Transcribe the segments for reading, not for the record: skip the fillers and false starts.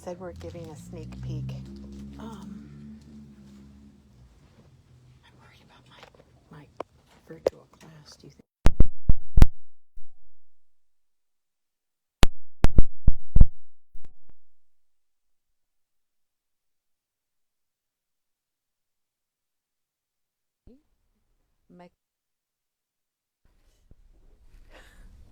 said we're giving a sneak peek. I'm worried about my virtual class. Do you think?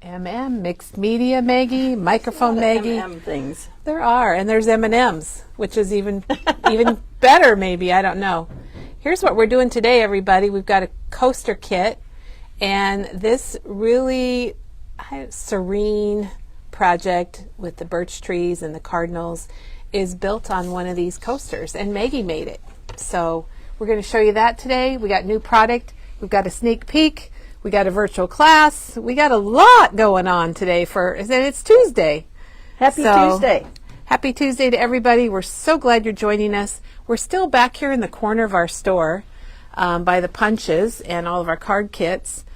MM, mixed media Maggie, microphone Maggie. M&M things. There are, and there's M&Ms, which is even better maybe, I don't know. Here's what we're doing today, everybody. We've got a coaster kit, and this really serene project with the birch trees and the cardinals is built on one of these coasters, and Maggie made it. So we're going to show you that today. We got new product. We've got a sneak peek. We got a virtual class. We got a lot going on today and it's Tuesday. Happy Tuesday. Happy Tuesday to everybody. We're so glad you're joining us. We're still back here in the corner of our store by the punches and all of our card kits.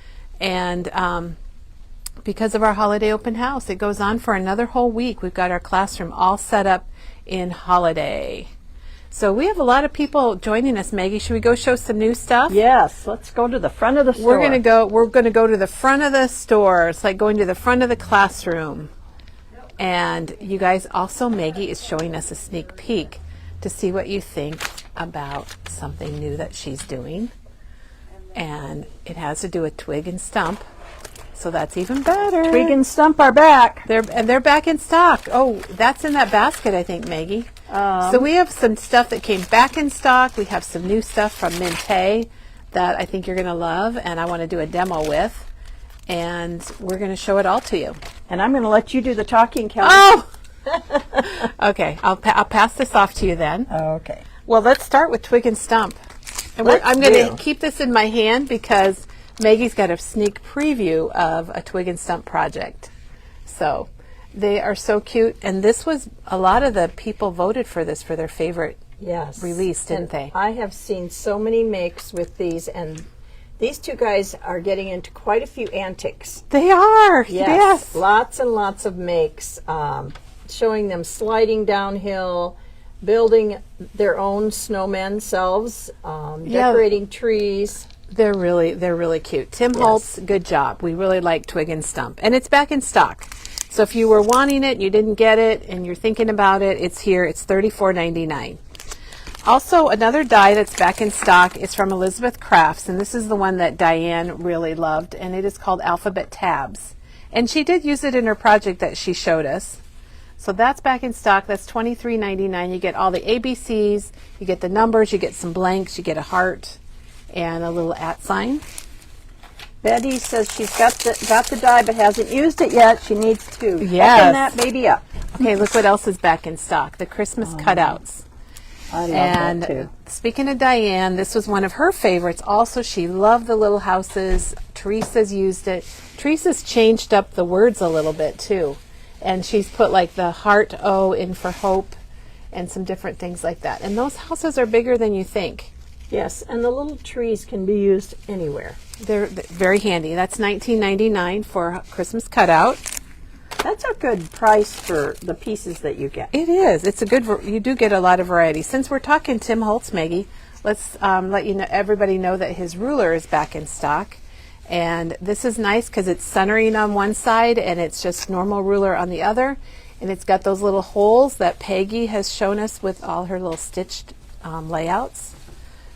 And because of our holiday open house, it goes on for another whole week. We've got our classroom all set up in holiday. So we have a lot of people joining us, Maggie. Should we go show some new stuff? Yes, let's go to the front of the store. We're gonna go to the front of the store. It's like going to the front of the classroom. And you guys, also Maggie is showing us a sneak peek to see what you think about something new that she's doing. And it has to do with Twig and Stump. So that's even better. Twig and Stump are back. They're back in stock. Oh, that's in that basket, I think, Maggie. So we have some stuff that came back in stock. We have some new stuff from Mintay that I think you're going to love, and I want to do a demo with. And we're going to show it all to you. And I'm going to let you do the talking, Kelly. Oh! Okay, I'll pass this off to you then. Okay. Well, let's start with Twig and Stump. And I'm going to keep this in my hand because Maggie's got a sneak preview of a Twig and Stump project. So they are so cute. And this was, a lot of the people voted for this for their favorite release, didn't they? I have seen so many makes with these, and these two guys are getting into quite a few antics. They are, yes. Lots and lots of makes, showing them sliding downhill, building their own snowmen selves, decorating trees. They're really cute. Tim Holtz, good job. We really like Twig and Stump. And it's back in stock. So if you were wanting it, you didn't get it, and you're thinking about it, it's here. It's $34.99. Also, another die that's back in stock is from Elizabeth Crafts, and this is the one that Diane really loved, and it is called Alphabet Tabs. And she did use it in her project that she showed us. So that's back in stock. That's $23.99. You get all the ABCs, you get the numbers, you get some blanks, you get a heart, and a little @ sign. Betty says she's got the die but hasn't used it yet. She needs to. Yes. Open that baby up. Okay, look what else is back in stock. The Christmas cutouts. I love And that too. speaking of Diane, this was one of her favorites. Also, she loved the little houses. Teresa's used it. Teresa's changed up the words a little bit too. And she's put like the heart O in for hope and some different things like that. And those houses are bigger than you think. Yes, and the little trees can be used anywhere. They're very handy. That's $19.99 for a Christmas cutout. That's a good price for the pieces that you get. It is. It's a good. You do get a lot of variety. Since we're talking Tim Holtz, Maggie, let's let you know, everybody know that his ruler is back in stock, and this is nice because it's centering on one side and it's just normal ruler on the other, and it's got those little holes that Peggy has shown us with all her little stitched layouts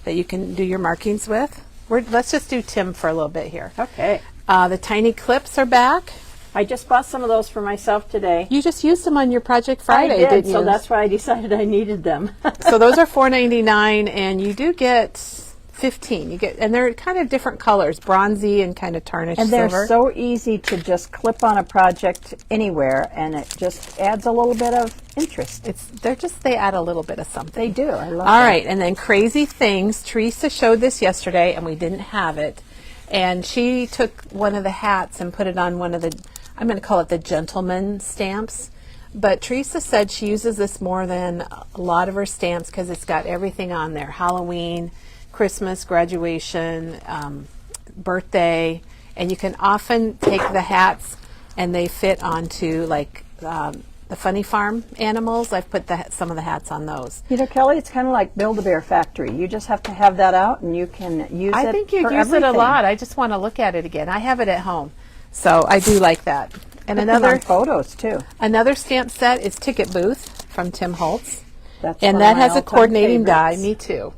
that you can do your markings with. Let's just do Tim for a little bit here. Okay. The tiny clips are back. I just bought some of those for myself today. You just used them on your Project Friday, I did, didn't you? so that's why I decided I needed them. So those are $4.99, and you do get 15. And they're kind of different colors, bronzy and kind of tarnished and they're silver. so easy to just clip on a project anywhere, and it just adds a little bit of interest. They add a little bit of something. They do. I love All that. right, and then Crazy Things. Teresa showed this yesterday, and we didn't have it. And she took one of the hats and put it on one of the, I'm going to call it the gentleman stamps. But Teresa said she uses this more than a lot of her stamps because it's got everything on there. Halloween, Christmas, graduation, birthday. And you can often take the hats and they fit onto like the Funny Farm animals. I've put some of the hats on those. You know, Kelly, it's kind of like Build-A-Bear Factory. You just have to have that out, and you can use it. I think you for use it a everything. lot. I just want to look at it again. I have it at home, so I do like that. And Put them another on photos too. another stamp set is Ticket Booth from Tim Holtz, That's and one of that my has a all-time coordinating die. favorites. Me too.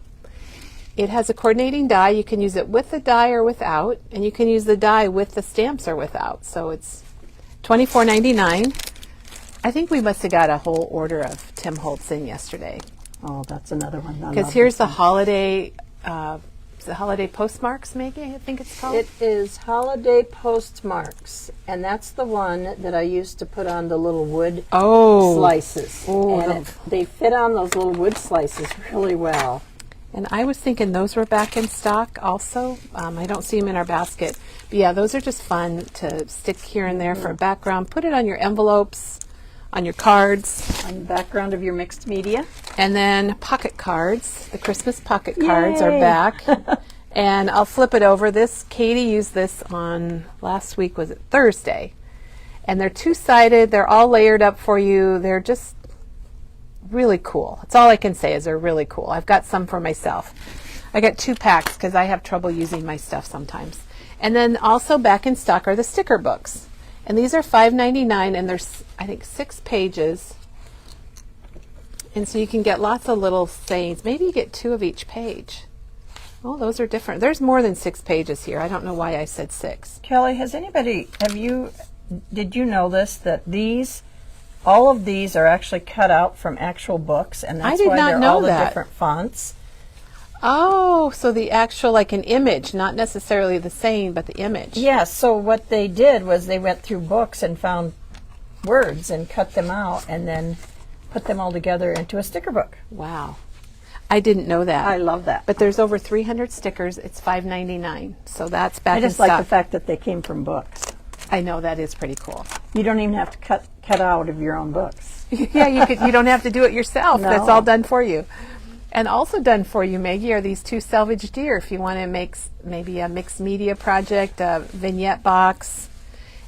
It has a coordinating die. You can use it with the die or without, and you can use the die with the stamps or without. So it's $24.99. I think we must have got a whole order of Tim Holtz in yesterday. Oh, that's another one. I Because love here's this the holiday postmarks, Maggie, I think it's called. It is Holiday Postmarks, and that's the one that I used to put on the little wood slices. Oh, and they fit on those little wood slices really well. And I was thinking those were back in stock also. I don't see them in our basket. But yeah, those are just fun to stick here and there for a background. Put it on your envelopes, on your cards. On the background of your mixed media. And then pocket cards. The Christmas pocket cards are Yay. back. And I'll flip it over. Katie used this on last week, was it Thursday? And they're two-sided. They're all layered up for you. They're just really cool. That's all I can say is they're really cool. I've got some for myself. I got 2 packs because I have trouble using my stuff sometimes. And then also back in stock are the sticker books. And these are $5.99, and there's, I think, 6 pages. And so you can get lots of little sayings. Maybe you get 2 of each page. Oh, those are different. There's more than 6 pages here. I don't know why I said 6. Kelly, did you know this, that all of these are actually cut out from actual books, and that's I did why not they're know all that. the different fonts? Oh, so the actual, like an image, not necessarily the saying, but the image. Yes, so what they did was they went through books and found words and cut them out and then put them all together into a sticker book. Wow. I didn't know that. I love that. But there's over 300 stickers. It's $5.99. So that's back I just in stock. like the fact that they came from books. I know, that is pretty cool. You don't even have to cut out of your own books. Yeah, you don't have to do it yourself. No. That's all done for you. And also done for you, Maggie, are these 2 salvage deer. If you want to make maybe a mixed media project, a vignette box.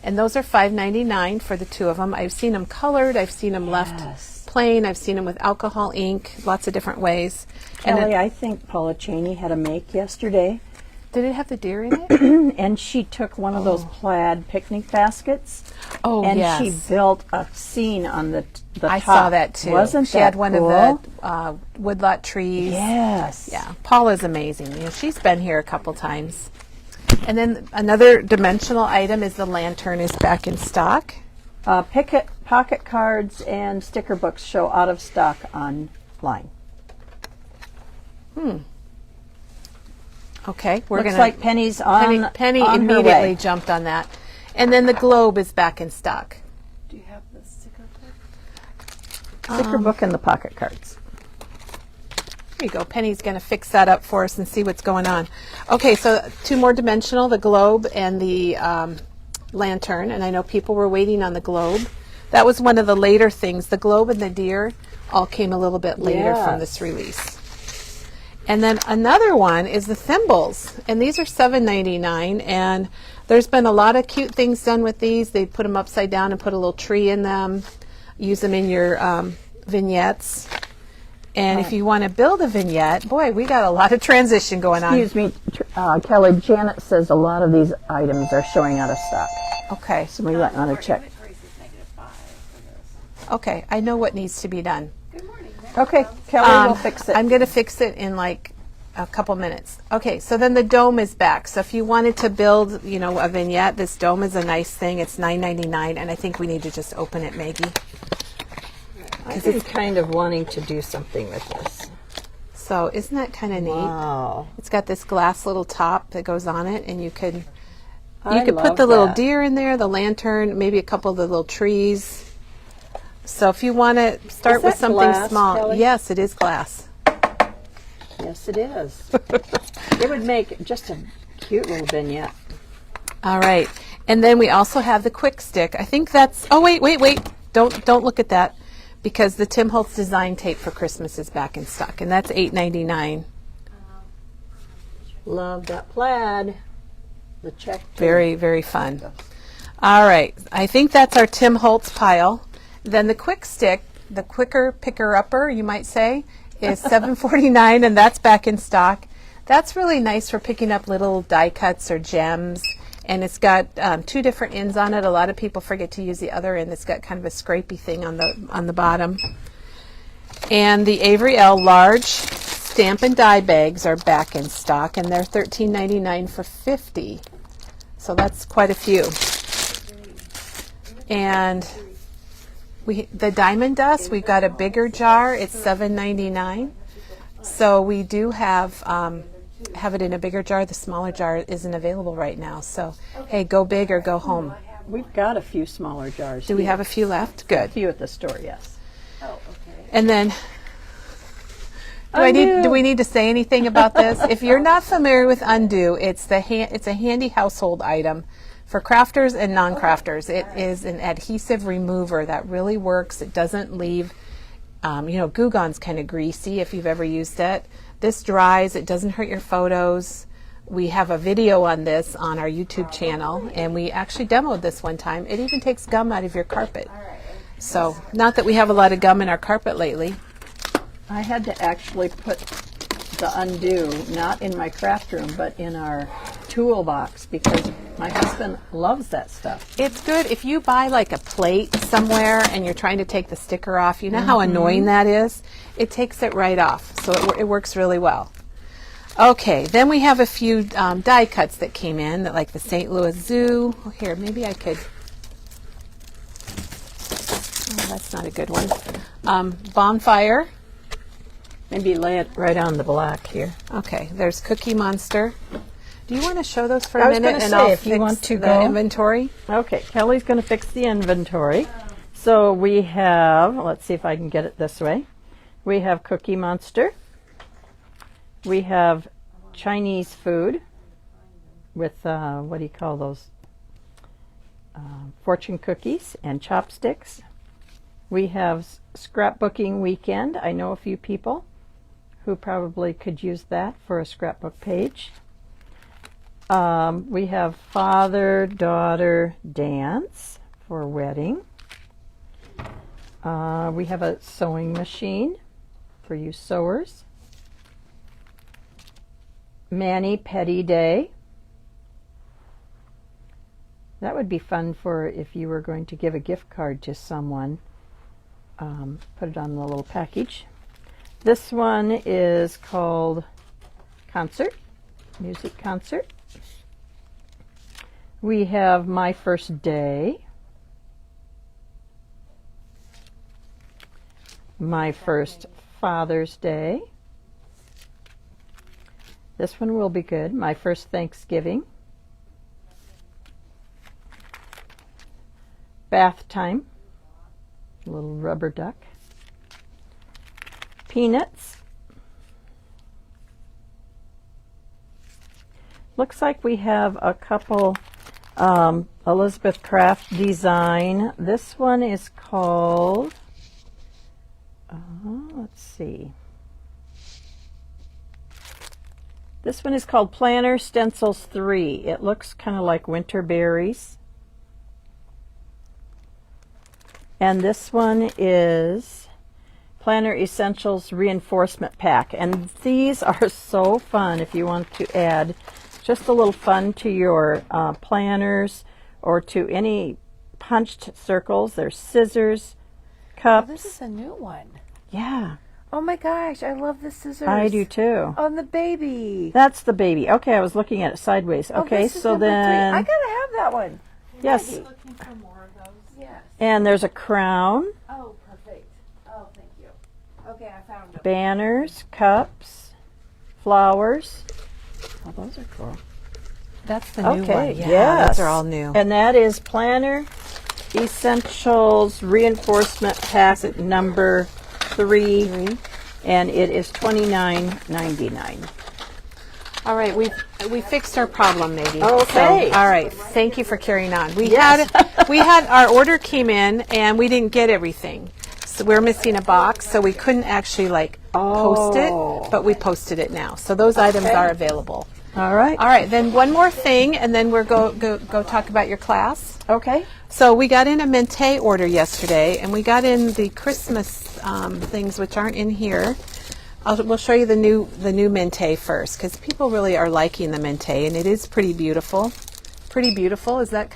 And those are $5.99 for the 2 of them. I've seen them colored. I've seen them left plain. I've seen them with alcohol ink, lots of different ways. Kelly, I think Paula Cheney had a make yesterday. Did it have the deer in it? And she took one of those plaid picnic baskets. Oh, and yes. she built a scene on the I top. saw that too. Wasn't she that had one cool? of the woodlot trees. Yes. Yeah, Paula's amazing. She's been here a couple times. And then another dimensional item is the lantern is back in stock. Pocket cards and sticker books show out of stock online. Okay, we're Looks gonna like Penny's on Penny on her immediately way. jumped on that. And then the globe is back in stock. Do you have the sticker book? Sticker book and the pocket cards. There you go. Penny's going to fix that up for us and see what's going on. Okay, so 2 more dimensional, the globe and the lantern. And I know people were waiting on the globe. That was one of the later things. The globe and the deer all came a little bit later from this release. And then another one is the thimbles. And these are $7.99. And there's been a lot of cute things done with these. They put them upside down and put a little tree in them. Use them in your vignettes. And if you want to build a vignette, boy, we got a lot of transition going on. Excuse me, Kelly. Janet says a lot of these items are showing out of stock. Okay. So we might want to check. Inventory says -5 for this. Okay, I know what needs to be done. Good morning. Okay, Kelly will fix it. I'm going to fix it in like a couple minutes. Okay, so then the dome is back. So if you wanted to build, a vignette, this dome is a nice thing. It's $9.99, and I think we need to just open it, Maggie. I've been kind of wanting to do something with this. So isn't that kind of neat? Wow. It's got this glass little top that goes on it, and you could I put love the little that. deer in there, the lantern, maybe a couple of the little trees. So if you want to start Is with that something glass, small, Kelly? yes, it is glass. Yes, it is. It would make just a cute little vignette. All right, and then we also have the quick stick. I think that's. Oh wait! Don't look at that, because the Tim Holtz design tape for Christmas is back in stock, and that's $8.99. Love that plaid. The check. too. Very, very fun. All right, I think that's our Tim Holtz pile. Then the quick stick, the quicker picker upper, you might say, is $7.49, and that's back in stock. That's really nice for picking up little die cuts or gems, and it's got 2 different ends on it. A lot of people forget to use the other end. It's got kind of a scrapey thing on the bottom. And the Avery L large stamp and die bags are back in stock, and they're $13.99 for 50. So that's quite a few. And the diamond dust, we've got a bigger jar. It's $7.99. So we do have it in a bigger jar. The smaller jar isn't available right now. So, hey, go big or go home. We've got a few smaller jars. Do we have a few left? Good. A few at the store, yes. Oh, okay. And then, do we need to say anything about this? If you're not familiar with Undo, it's a handy household item for crafters and non-crafters. It is an adhesive remover that really works. It doesn't leave, Goo Gone's kind of greasy if you've ever used it. This dries. It doesn't hurt your photos. We have a video on this on our YouTube channel, and we actually demoed this one time. It even takes gum out of your carpet. So, not that we have a lot of gum in our carpet lately. I had to actually put the Undo not in my craft room, but in our toolbox because my husband loves that stuff. It's good if you buy like a plate somewhere and you're trying to take the sticker off. You know how annoying that is? It takes it right off, so it works really well. Okay, then we have a few die cuts that came in, that like the St. Louis Zoo. Oh, here, maybe I could. Oh, that's not a good one. Bonfire. Maybe lay it right on the black here. Okay, there's Cookie Monster. Do you want to show those for a I was minute, gonna and say, I'll if you fix want to the go. inventory? Okay, Kelly's going to fix the inventory. So we have, let's see if I can get it this way. We have Cookie Monster. We have Chinese food with, what do you call those? Fortune cookies and chopsticks. We have Scrapbooking Weekend. I know a few people who probably could use that for a scrapbook page. We have Father-Daughter Dance for wedding. We have a sewing machine for you sewers. Mani-Pedi Day. That would be fun for if you were going to give a gift card to someone. Put it on the little package. This one is called Concert, Music Concert. We have My First Day. My First Father's Day. This one will be good. My First Thanksgiving. Bath Time. A little rubber duck. Peanuts. Looks like we have a couple Elizabeth Craft design. This one is called, let's see. This one is called Planner Stencils 3. It looks kind of like winter berries. And this one is Planner Essentials Reinforcement Pack. And these are so fun if you want to add just a little fun to your planners or to any punched circles. There's scissors, cups. Oh, this is a new one. Yeah. Oh my gosh, I love the scissors. I do too. On the baby. That's the baby. Okay, I was looking at it sideways. Oh, Okay, this is so number 3. then, I gotta have that one. yes. Looking for more of those. Yes. And there's a crown, Oh, perfect. Oh, thank you. Okay, I found them. banners, cups, flowers. Oh, those are cool. That's the new Okay, one. Yeah, yes. those are all new. And that is Planner Essentials Reinforcement Pack number 3. And it is $29.99. All right, we fixed our problem, Maggie. Okay. So, all right, thank you for carrying on. Yes. We had our order came in and we didn't get everything. So we're missing a box, so we couldn't actually post it, but we posted it now. So those items are available. All right. All right, then one more thing, and then we're go talk about your class. Okay. So we got in a Mente order yesterday, and we got in the Christmas things, which aren't in here. We'll show you the new Mente first, because people really are liking the Mente, and it is pretty beautiful. Pretty beautiful. Is that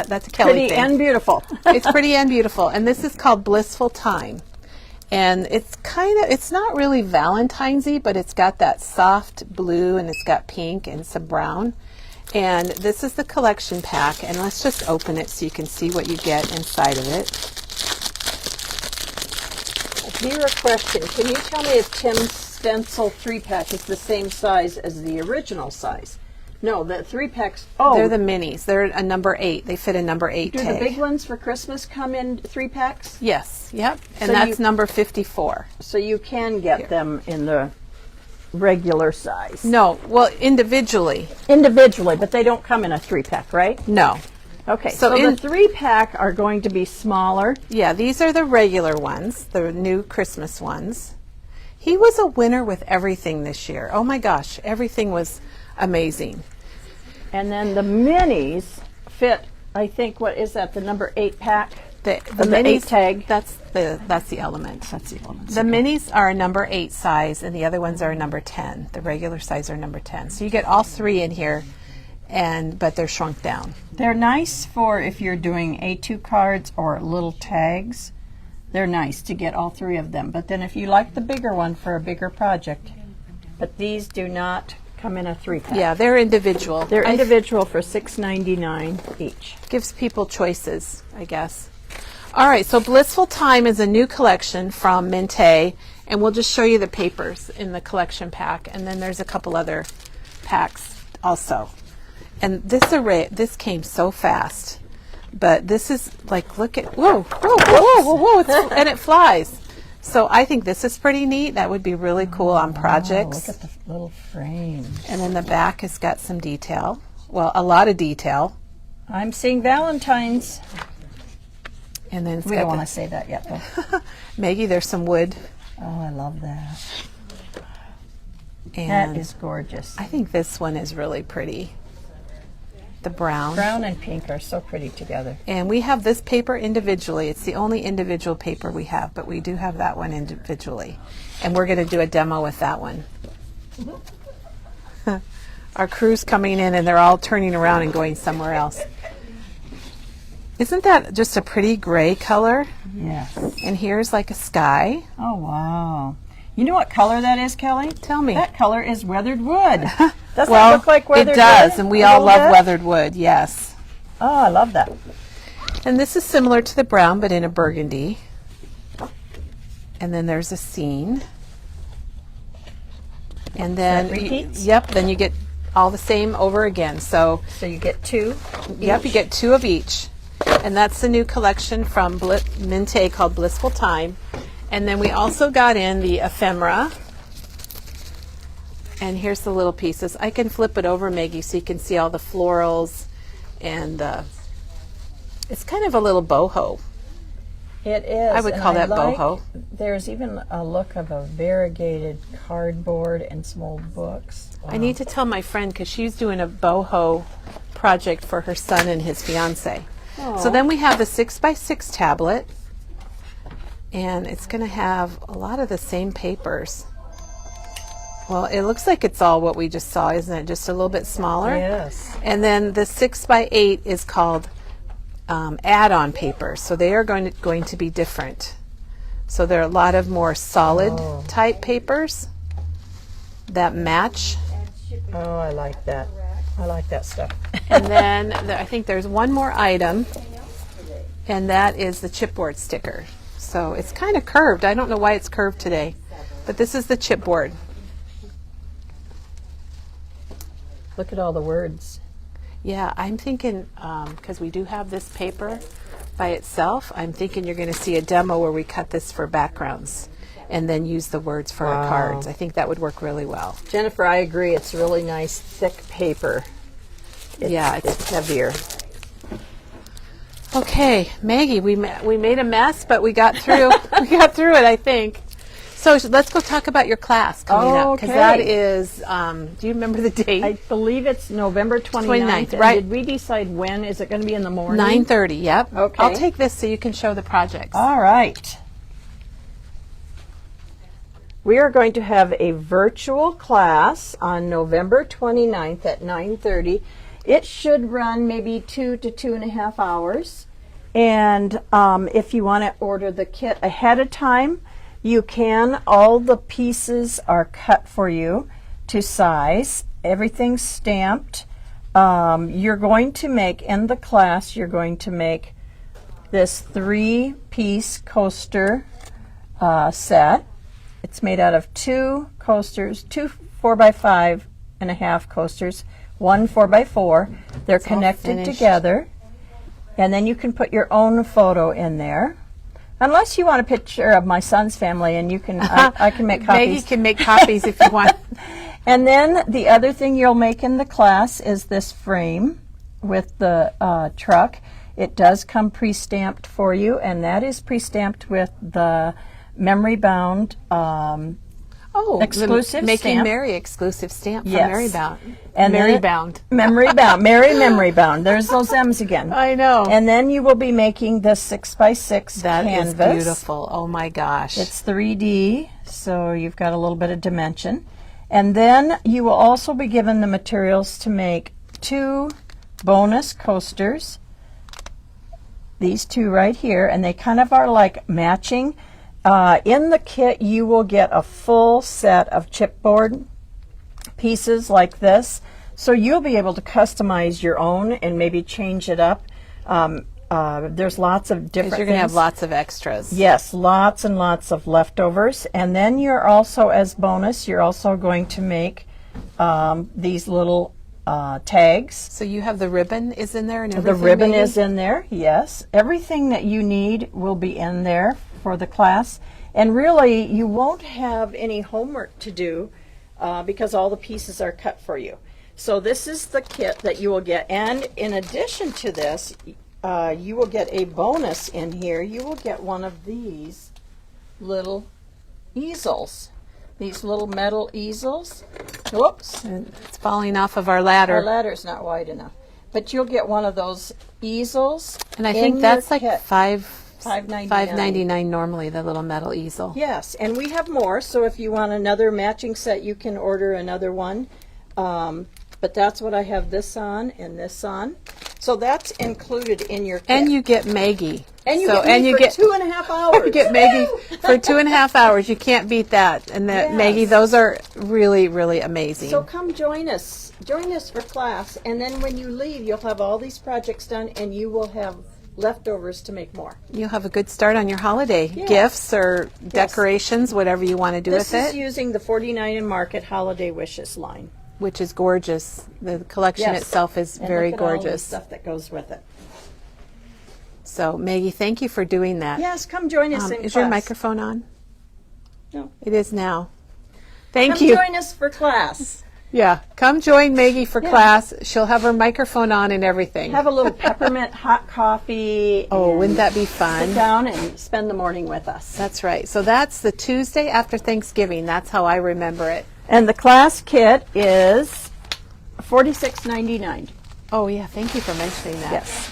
that's a Kelly Pretty thing? and beautiful. It's pretty and beautiful, and this is called Blissful Time. And it's not really Valentine's-y, but it's got that soft blue, and it's got pink and some brown. And this is the collection pack, and let's just open it so you can see what you get inside of it. Here a question. Can you tell me if Tim's stencil 3-pack is the same size as the original size? No, the 3-packs. Oh, They're the minis. They're a number 8. They fit a number 8 do tag. the big ones for Christmas come in 3-packs? Yes, yep. And So that's number 54. So you can get them in the regular size. No, well, individually, Individually, but they don't come in a 3-pack, right? no. Okay, So so in- the 3-pack are going to be smaller. Yeah, these are the regular ones, the new Christmas ones. He was a winner with everything this year. Oh my gosh, everything was amazing. And then the minis fit, I think, what is that, the number 8-pack? The the minis 8 tag. That's the element. That's the element. The minis are a number 8 size, and the other ones are a number 10. The regular size are number 10. So you get all 3 in here, but they're shrunk down. They're nice for if you're doing A2 cards or little tags. They're nice to get all 3 of them. But then if you like the bigger one for a bigger project, but these do not come in a 3-pack. Yeah, they're individual. They're individual for $6.99 each. Gives people choices, I guess. All right, so Blissful Time is a new collection from Mente, and we'll just show you the papers in the collection pack, and then there's a couple other packs also. And this came so fast, but this is like, look at, whoa, and it flies. So I think this is pretty neat. That would be really cool on projects. Look at the little frames. And then the back has got some detail. Well, a lot of detail. I'm seeing Valentine's. And then it's We got don't want the- to say that yet, though. Maggie, there's some wood. Oh, I love that. And That is gorgeous. I think this one is really pretty. The brown. Brown and pink are so pretty together. And we have this paper individually. It's the only individual paper we have, but we do have that one individually. And we're going to do a demo with that one. Our crew's coming in and they're all turning around and going somewhere else. Isn't that just a pretty gray color? Yes. And here's like a sky. Oh, wow. You know what color that is, Kelly? Tell me. That color is weathered wood. Does Well, that look like weathered wood? it does, and we A all little love bit? weathered wood, yes. Oh, I love that. And this is similar to the brown, but in a burgundy. And then there's a scene. And then, that repeats? yep, then you get all the same over again. So, So you get 2. yep, you get 2 of each. And that's the new collection from Mente called Blissful Time. And then we also got in the ephemera. And here's the little pieces. I can flip it over, Maggie, so you can see all the florals. And it's kind of a little boho. It is. I would and call that like- boho. There's even a look of a variegated cardboard and some old books. I need to tell my friend because she's doing a boho project for her son and his fiance. So then we have the 6x6 tablet, and it's going to have a lot of the same papers. Well, it looks like it's all what we just saw, isn't it? Just a little bit smaller. Yes. And then the 6x8 is called add-on papers, so they are going to be different. So there are a lot of more solid type papers that match. Oh, I like that. I like that stuff. And then I think there's one more item, and that is the chipboard sticker. So it's kind of curved. I don't know why it's curved today, but this is the chipboard. Look at all the words. Yeah, I'm thinking, because we do have this paper by itself, I'm thinking you're going to see a demo where we cut this for backgrounds and then use the words for our cards. I think that would work really well. Jennifer, I agree. It's really nice, thick paper. Yeah, It's heavier. Okay, Maggie, we made a mess, but we got through. We got through it, I think. So let's go talk about your class coming up, because that Okay. is, do you remember the date? I believe it's November 29th. 29th, And right. did we decide when? Is it going to be in the morning? 9:30, yep. Okay. I'll take this so you can show the projects. All right. We are going to have a virtual class on November 29th at 9:30. It should run maybe 2 to 2.5 hours. And if you want to order the kit ahead of time, you can. All the pieces are cut for you to size. Everything's stamped. You're going to make, in the class, you're going to make this 3-piece coaster set. It's made out of 2 coasters, 2 4x5.5 coasters, 1 4x4. They're connected finished. together. And then you can put your own photo in there. Unless you want a picture of my son's family, and you can, I can make copies. Maggie can make copies if you want. And then the other thing you'll make in the class is this frame with the truck. It does come pre-stamped for you, and that is pre-stamped with the memory bound exclusive Making stamp. Mary exclusive stamp Yes. from Mary Bound. And Mary then- Bound. Memory bound. Memory bound. There's those M's again. I know. And then you will be making the 6x6 That canvas. is beautiful. Oh my gosh. It's 3D, so you've got a little bit of dimension. And then you will also be given the materials to make 2 bonus coasters. These 2 right here, and they kind of are like matching. In the kit, you will get a full set of chipboard pieces like this. So you'll be able to customize your own and maybe change it up. There's lots of different You're going to have things. lots of extras. Yes, lots and lots of leftovers. And then you're also, as bonus, you're also going to make these little tags. So you have the ribbon is in there and The everything? ribbon Maggie? is in there, yes. Everything that you need will be in there for the class. And really, you won't have any homework to do because all the pieces are cut for you. So this is the kit that you will get. And in addition to this, you will get a bonus in here. You will get one of these little easels. These little metal easels. Whoops. And it's falling off of our ladder. Our ladder's not wide enough. But you'll get one of those easels. And I in think that's your like kit. $5.99. $5.99 normally, the little metal easel. Yes, and we have more, so if you want another matching set, you can order another one. But that's what I have this on and this on. So that's included in your kit. And you get Maggie. And you So- get me for 2.5 hours. You get Maggie for 2.5 hours. You can't beat that. And that Yes. Maggie, those are really, really amazing. So come join us. Join us for class, and then when you leave, you'll have all these projects done, and you will have leftovers to make more. You'll have a good start on your holiday Yes. gifts or decorations, whatever you want to do This with is it, using the 49 and Market Holiday Wishes line. which is gorgeous. The collection Yes. itself is And very look at all the gorgeous. stuff that goes with it. So, Maggie, thank you for doing that. Yes, come join us in Is class. your microphone on? No. It is now. Thank Come you. join us for class. Yeah, come join Maggie for Yeah. class. She'll have her microphone on and everything. Have a little peppermint hot coffee. Oh, and wouldn't that be sit fun? down and spend the morning with us. That's right. So that's the Tuesday after Thanksgiving. That's how I remember it. And the class kit is $46.99. Oh, yeah. Thank you for mentioning that. Yes.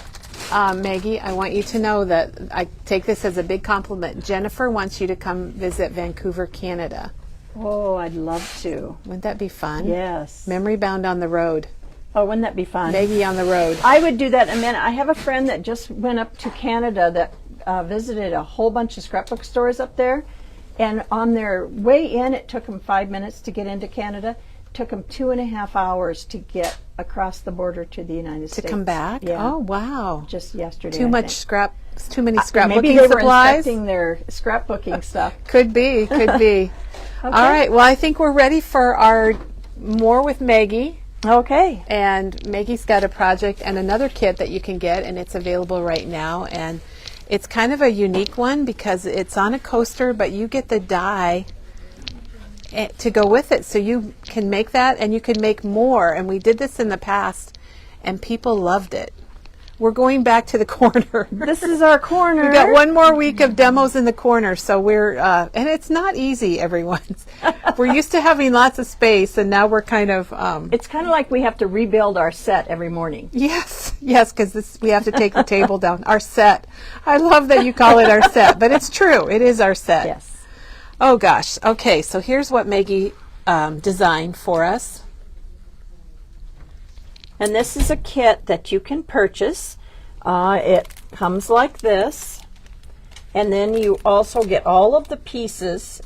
Maggie, I want you to know that I take this as a big compliment. Jennifer wants you to come visit Vancouver, Canada. Oh, I'd love to. Wouldn't that be fun? Yes. Memory bound on the road. Oh, wouldn't that be fun? Maggie on the road. I would do that in a minute. I have a friend that just went up to Canada that visited a whole bunch of scrapbook stores up there. And on their way in, it took them 5 minutes to get into Canada. It took them 2.5 hours to get across the border to the United To States. come back? Yeah. Oh, wow. Just yesterday. Too I much think. too many Maybe scrapbooking they were supplies? inspecting their scrapbooking stuff. Could be, could be. All right, well, I think we're ready for our More with Maggie. Okay. And Maggie's got a project and another kit that you can get, and it's available right now. And it's kind of a unique one because it's on a coaster, but you get the die to go with it. So you can make that, and you can make more. And we did this in the past, and people loved it. we're going back to the corner. This is our corner. We got one more week of demos in the corner, so we're and it's not easy, everyone. We're used to having lots of space, and now we're kind of It's kind of like we have to rebuild our set every morning. yes, because we have to take the table down. Our set. I love that you call it our set, but it's true. It is our set. Yes. Oh gosh. Okay, so here's what Maggie designed for us. And this is a kit that you can purchase. It comes like this. And then you also get all of the pieces,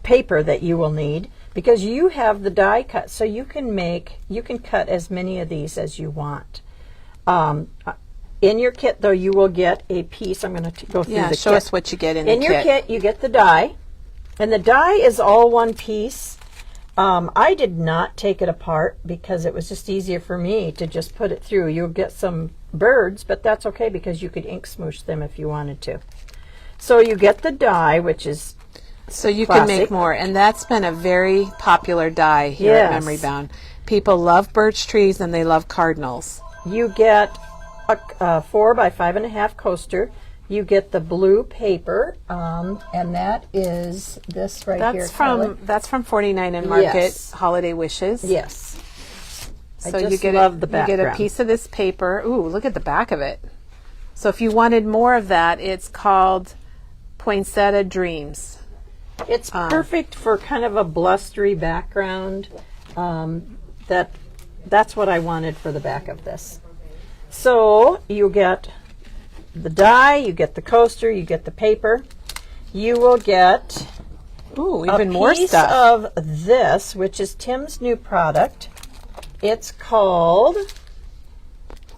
paper that you will need, because you have the die cut, so you can cut as many of these as you want. In your kit, though, you will get a piece. I'm going to go through the kit. Show us what you get in the kit. In your kit, you get the die. And the die is all one piece. I did not take it apart because it was just easier for me to just put it through. You'll get some birds, but that's okay because you could ink smoosh them if you wanted to. So you get the die, which is so you classic. can make more, and that's been a very popular die here at Memory Bound. People love birch trees and they love cardinals. You get a 4 by 5.5 coaster. You get the blue paper, and that is this right here. That's from 49 and Market. Yes. Holiday Wishes. Yes. So I just you get love the you background. get a piece of this paper. Ooh, look at the back of it. So if you wanted more of that, it's called Poinsettia Dreams. It's perfect for kind of a blustery background. That's what I wanted for the back of this. So you get the die, you get the coaster, you get the paper. You will get even more piece stuff of this, which is Tim's new product. It's called.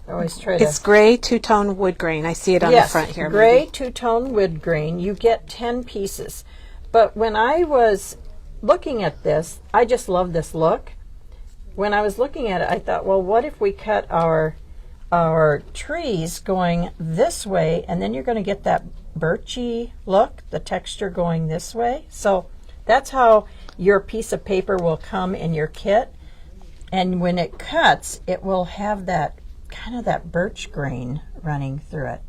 I always try to. It's gray two-tone wood grain. I see it on the front here. Gray Maybe. two-tone wood grain. You get 10 pieces. But when I was looking at this, I just love this look. When I was looking at it, I thought, well, what if we cut our trees going this way, and then you're going to get that birchy look, the texture going this way. So that's how your piece of paper will come in your kit. And when it cuts, it will have that kind of that birch grain running through it.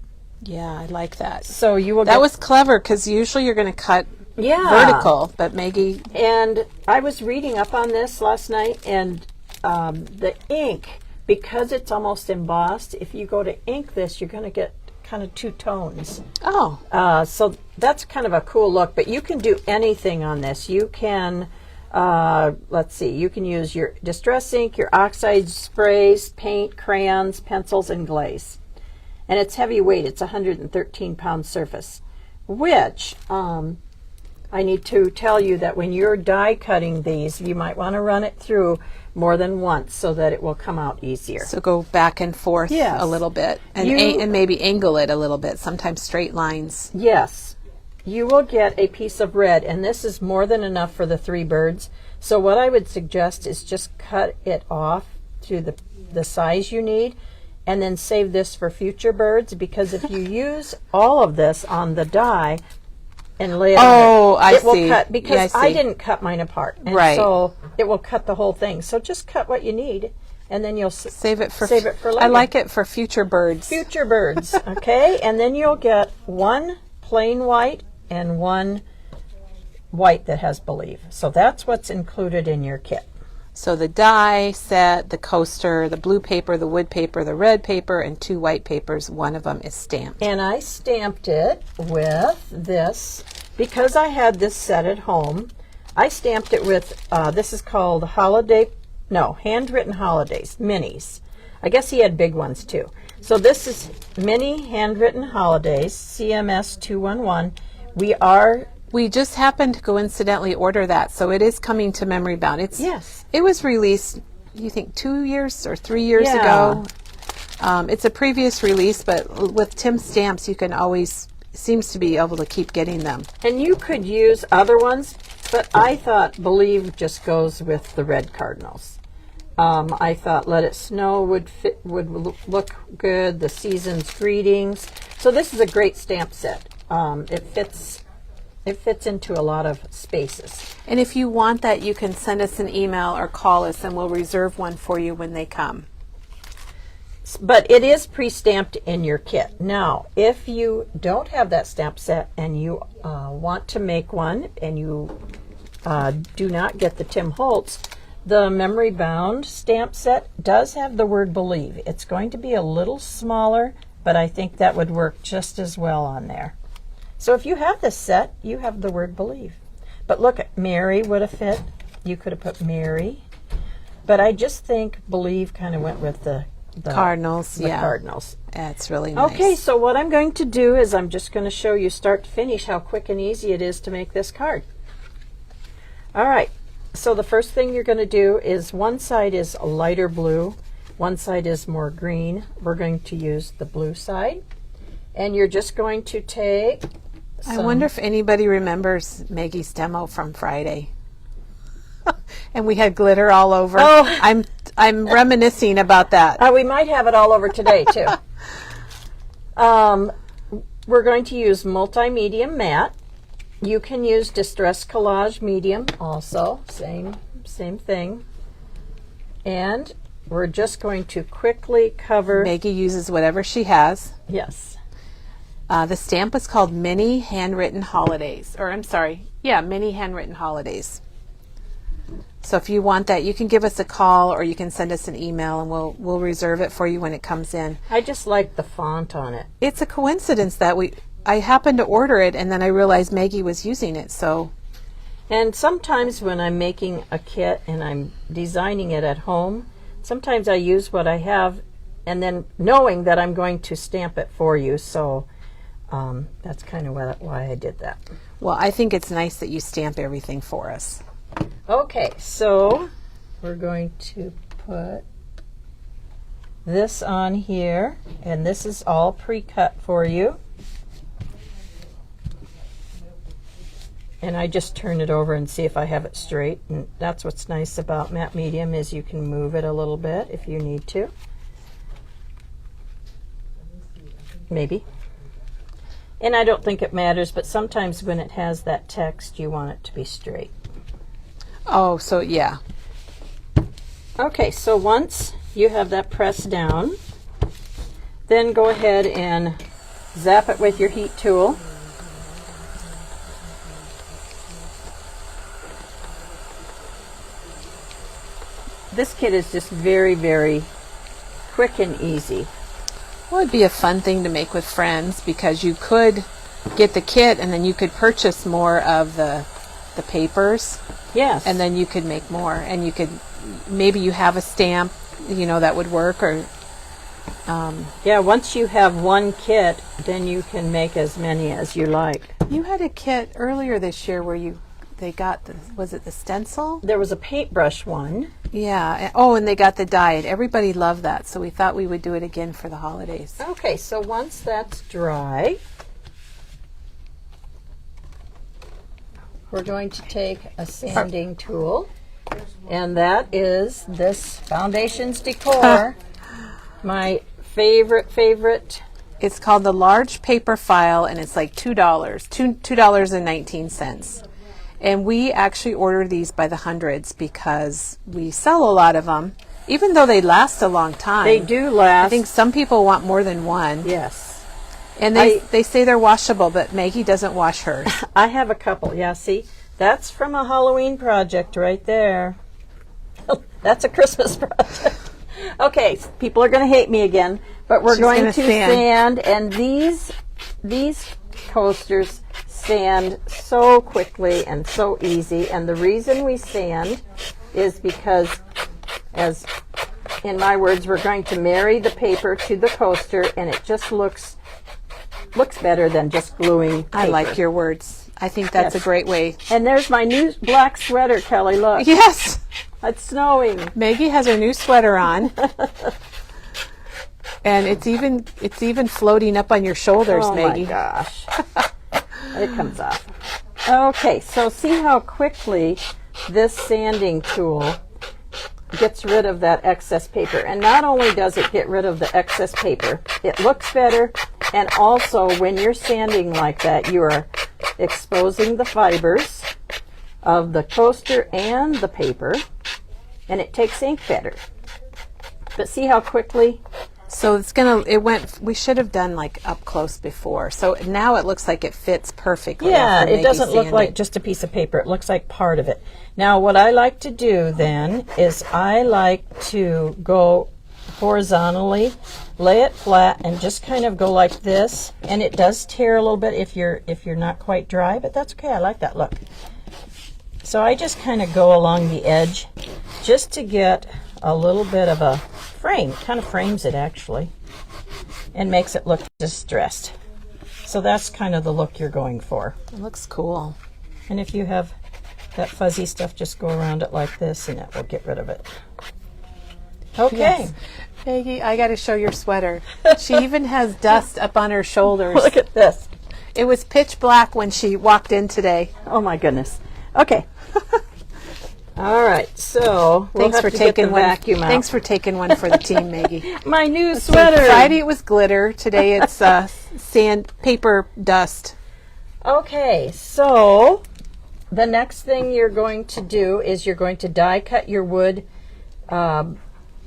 Yeah, I like that. So you will. That was clever because usually you're going to cut vertical, but Maggie. And I was reading up on this last night, and the ink, because it's almost embossed, if you go to ink this, you're going to get kind of two tones. Oh. So that's kind of a cool look, but you can do anything on this. You can, let's see, you can use your distress ink, your oxide sprays, paint, crayons, pencils, and glaze. And it's heavyweight. It's a 113-pound surface, which I need to tell you that when you're die cutting these, you might want to run it through more than once so that it will come out easier. So go back and forth a little bit, and and maybe angle it a little bit. Sometimes straight lines. Yes. You will get a piece of red, and this is more than enough for the 3 birds. So what I would suggest is just cut it off to the size you need, and then save this for future birds, because if you use all of this on the die and lay it on it, it will cut, because I didn't cut mine apart. And so it will cut the whole thing. So just cut what you need, and then you'll save it for later. I like it for future birds. Future birds, okay? And then you'll get 1 plain white and 1 white that has Believe. So that's what's included in your kit. So the die set, the coaster, the blue paper, the wood paper, the red paper, and 2 white papers. One of them is stamped. And I stamped it with this, because I had this set at home. I stamped it with, this is called Handwritten Holidays, minis. I guess he had big ones too. So this is Mini Handwritten Holidays, CMS 211. We just happened to coincidentally order that, so it is coming to Memory Bound. It was released, you think, 2 years or 3 years ago. It's a previous release, but with Tim's stamps, you can always seems to be able to keep getting them. And you could use other ones, but I thought Believe just goes with the red cardinals. I thought Let It Snow would look good. The Season's Greetings. So this is a great stamp set. It fits into a lot of spaces. And if you want that, you can send us an email or call us, and we'll reserve one for you when they come. But it is pre-stamped in your kit. Now, if you don't have that stamp set and you want to make one and you do not get the Tim Holtz, the memory bound stamp set does have the word believe. It's going to be a little smaller, but I think that would work just as well on there. So if you have this set, you have the word believe. But look, Mary would have fit. You could have put Mary. But I just think believe kind of went with the Cardinals, the yeah. Cardinals. That's really nice. Okay, so what I'm going to do is I'm just going to show you start to finish how quick and easy it is to make this card. All right, so the first thing you're going to do is one side is a lighter blue, one side is more green. We're going to use the blue side. And you're just going to take I wonder if anybody remembers Maggie's demo from Friday. And we had glitter all over. Oh. I'm reminiscing about that. We might have it all over today, too. We're going to use multi-medium matte. You can use Distress Collage medium also, same thing. And we're just going to quickly cover. Maggie uses whatever she has. Yes. The stamp is called Mini Handwritten Holidays. Or I'm sorry, yeah, Mini Handwritten Holidays. So if you want that, you can give us a call or you can send us an email and we'll reserve it for you when it comes in. I just like the font on it. It's a coincidence that I happened to order it and then I realized Maggie was using it. So, and sometimes when I'm making a kit and I'm designing it at home, sometimes I use what I have and then knowing that I'm going to stamp it for you. So that's kind of why I did that. well, I think it's nice that you stamp everything for us. Okay, so we're going to put this on here, and this is all pre-cut for you. And I just turn it over and see if I have it straight, and that's what's nice about matte medium is you can move it a little bit if you need to. Maybe. And I don't think it matters, but sometimes when it has that text, you want it to be straight. Oh, so yeah. Okay, so once you have that pressed down, then go ahead and zap it with your heat tool. This kit is just very, very quick and easy. Well, it'd be a fun thing to make with friends because you could get the kit and then you could purchase more of the papers. Yes. And then you could make more, and you could maybe you have a stamp, that would work, or yeah, once you have one kit, then you can make as many as you like. you had a kit earlier this year where they got was it the stencil? There was a paintbrush one. Yeah. Oh, and they got the dyed. Everybody loved that, so we thought we would do it again for the holidays. Okay, so once that's dry, we're going to take a sanding tool, and that is this Foundations Decor, my favorite. It's called the large paper file, and it's like $2.19. And we actually order these by the hundreds because we sell a lot of them, even though they last a long time. They do last. I think some people want more than one. Yes. And they say they're washable, but Maggie doesn't wash hers. I have a couple. Yeah, see, that's from a Halloween project right there. That's a Christmas project. Okay, people are going to hate me again, but we're going to sand, and these coasters sand so quickly and so easy. And the reason we sand is because, as in my words, we're going to marry the paper to the coaster, and it just looks better than just gluing paper. I like your words. I think that's a great way. And there's my new black sweater, Kelly. Look. Yes. It's snowing. Maggie has her new sweater on. And it's even floating up on your shoulders, Maggie. Oh my gosh. It comes off. Okay, so see how quickly this sanding tool gets rid of that excess paper. And not only does it get rid of the excess paper, it looks better, and also when you're sanding like that, you are exposing the fibers of the coaster and the paper, and it takes ink better. But see how quickly So we should have done like up close before. So now it looks like it fits perfectly. Yeah, after it Maggie doesn't look sanded. like just a piece of paper. It looks like part of it. Now, what I like to do then is I like to go horizontally, lay it flat, and just kind of go like this. And it does tear a little bit if you're not quite dry, but that's okay. I like that look. So I just kind of go along the edge just to get a little bit of a frame. It kind of frames it actually and makes it look distressed. So that's kind of the look you're going for. It looks cool. And if you have that fuzzy stuff, just go around it like this and it will get rid of it. Okay. Yes. Maggie, I got to show your sweater. She even has dust up on her shoulders. Look at this. It was pitch black when she walked in today. Oh my goodness. Okay. All right. So we'll Thanks have for to get the taking one. vacuum out. Thanks for taking one for the team, Maggie. My new sweater. Friday it was glitter. Today it's paper dust. Okay. So the next thing you're going to do is you're going to die cut your wood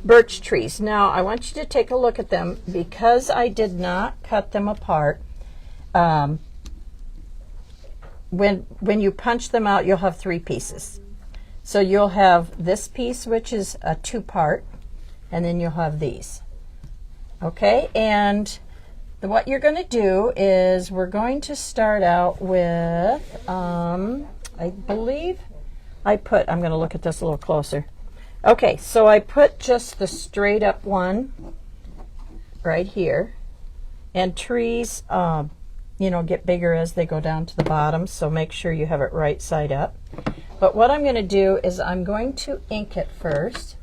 birch trees. Now I want you to take a look at them because I did not cut them apart. When you punch them out, you'll have 3 pieces. So you'll have this piece, which is a 2-part, and then you'll have these. Okay, and what you're going to do is we're going to start out with, I believe I'm going to look at this a little closer. Okay, so I put just the straight up one right here, and trees, get bigger as they go down to the bottom, so make sure you have it right side up. But what I'm going to do is I'm going to ink it first.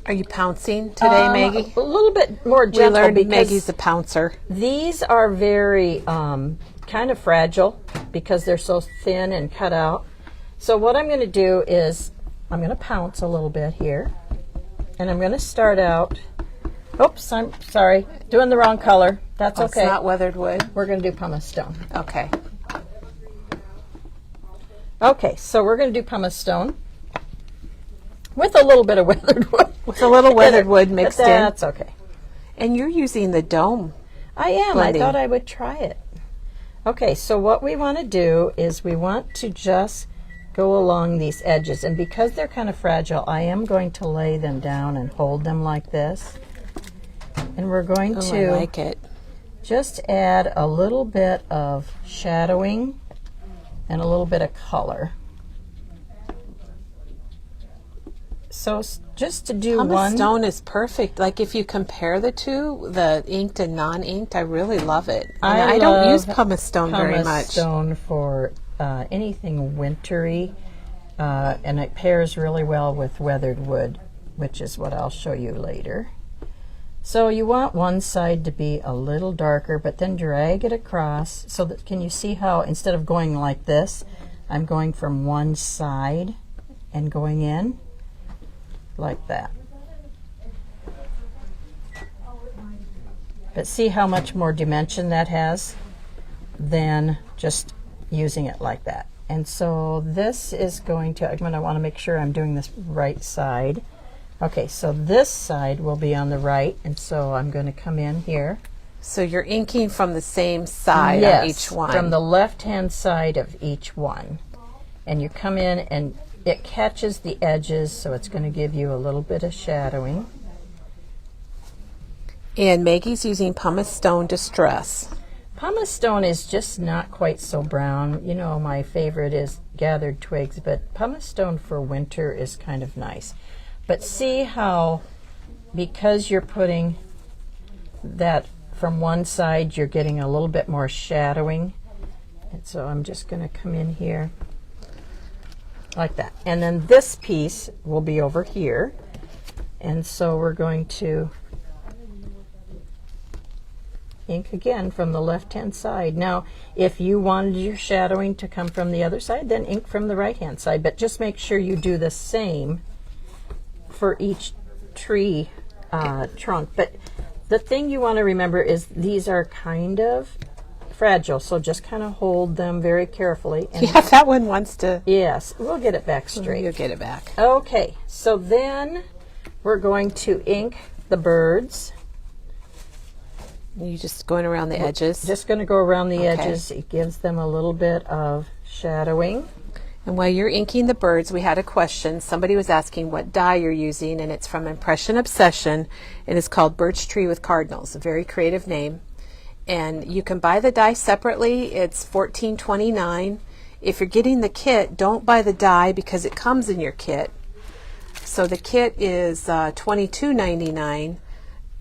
Are you pouncing today, Maggie? A little bit more We gentle learned because Maggie's a pouncer. these are very kind of fragile because they're so thin and cut out. So what I'm going to do is I'm going to pounce a little bit here, and I'm going to start out. Oops, I'm sorry, doing the wrong color. That's okay. It's not weathered wood. We're going to do pumice stone. Okay. Okay, so we're going to do pumice stone with a little bit of weathered wood. With a little weathered wood mixed But in. that's okay. And you're using the dome. I am. blending. I thought I would try it. Okay, so what we want to do is we want to just go along these edges. And because they're kind of fragile, I am going to lay them down and hold them like this. And we're going Oh, to I like it. just add a little bit of shadowing and a little bit of color. So just to do Pumice one stone is perfect. Like if you compare the two, the inked and non-inked, I really love it. I don't use pumice stone very much. Pumice stone for anything wintry, and it pairs really well with weathered wood, which is what I'll show you later. So you want one side to be a little darker, but then drag it across so that, can you see how instead of going like this, I'm going from one side and going in like that. But see how much more dimension that has than just using it like that. And so this is going to, I'm going to want to make sure I'm doing this right side. Okay, so this side will be on the right, and so I'm going to come in here. So you're inking from the same side Yes, on each one. from the left-hand side of each one. And you come in and it catches the edges, so it's going to give you a little bit of shadowing. And Maggie's using pumice stone Distress. Pumice stone is just not quite so brown. You know, my favorite is gathered twigs, but pumice stone for winter is kind of nice. But see how, because you're putting that from one side, you're getting a little bit more shadowing. And so I'm just going to come in here like that. And then this piece will be over here. And so we're going to ink again from the left-hand side. Now, if you wanted your shadowing to come from the other side, then ink from the right-hand side. But just make sure you do the same for each tree trunk. But the thing you want to remember is these are kind of fragile, so just kind of hold them very carefully. And Yeah, that one wants to. yes, we'll get it back straight. You'll get it back. Okay, so then we're going to ink the birds. You just going around the edges. Just going to go around the Okay. edges. It gives them a little bit of shadowing. And while you're inking the birds, we had a question. Somebody was asking what dye you're using, and it's from Impression Obsession, and it's called Birch Tree with Cardinals, a very creative name. And you can buy the dye separately. It's $14.29. If you're getting the kit, don't buy the dye because it comes in your kit. So the kit is $22.99,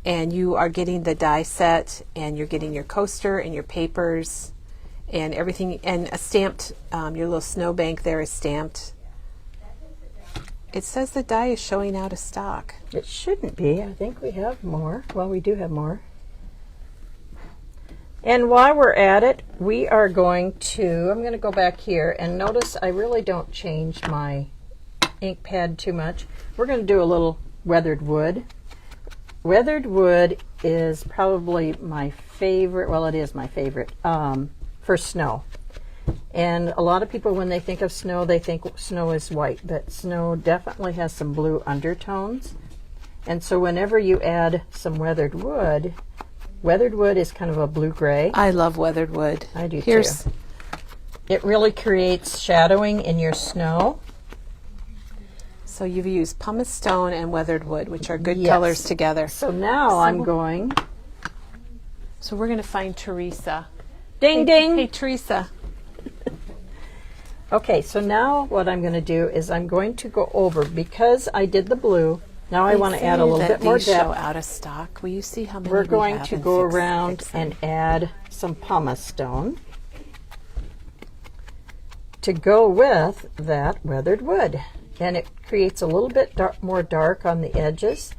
and you are getting the die set, and you're getting your coaster and your papers and everything, and a stamped, your little snowbank there is stamped. It says the die is showing out of stock. It shouldn't be. I think we have more. Well, we do have more. And while we're at it, we are going to, I'm going to go back here and notice I really don't change my ink pad too much. We're going to do a little weathered wood. Weathered wood is probably my favorite, well, it is my favorite, for snow. And a lot of people, when they think of snow, they think snow is white, but snow definitely has some blue undertones. And so whenever you add some weathered wood is kind of a blue-gray. I love weathered wood. I do too. It really creates shadowing in your snow. So you've used pumice stone and weathered wood, which are good Yes. colors together. So now I'm going. So we're going to find Teresa. Ding, ding. Hey, Teresa. Okay, so now what I'm going to do is I'm going to go over, because I did the blue, now I want to add a little bit more These show depth. out of stock. Will you see how many We're we going have to and go fix around them? and add some pumice stone to go with that weathered wood. And it creates a little bit more dark on the edges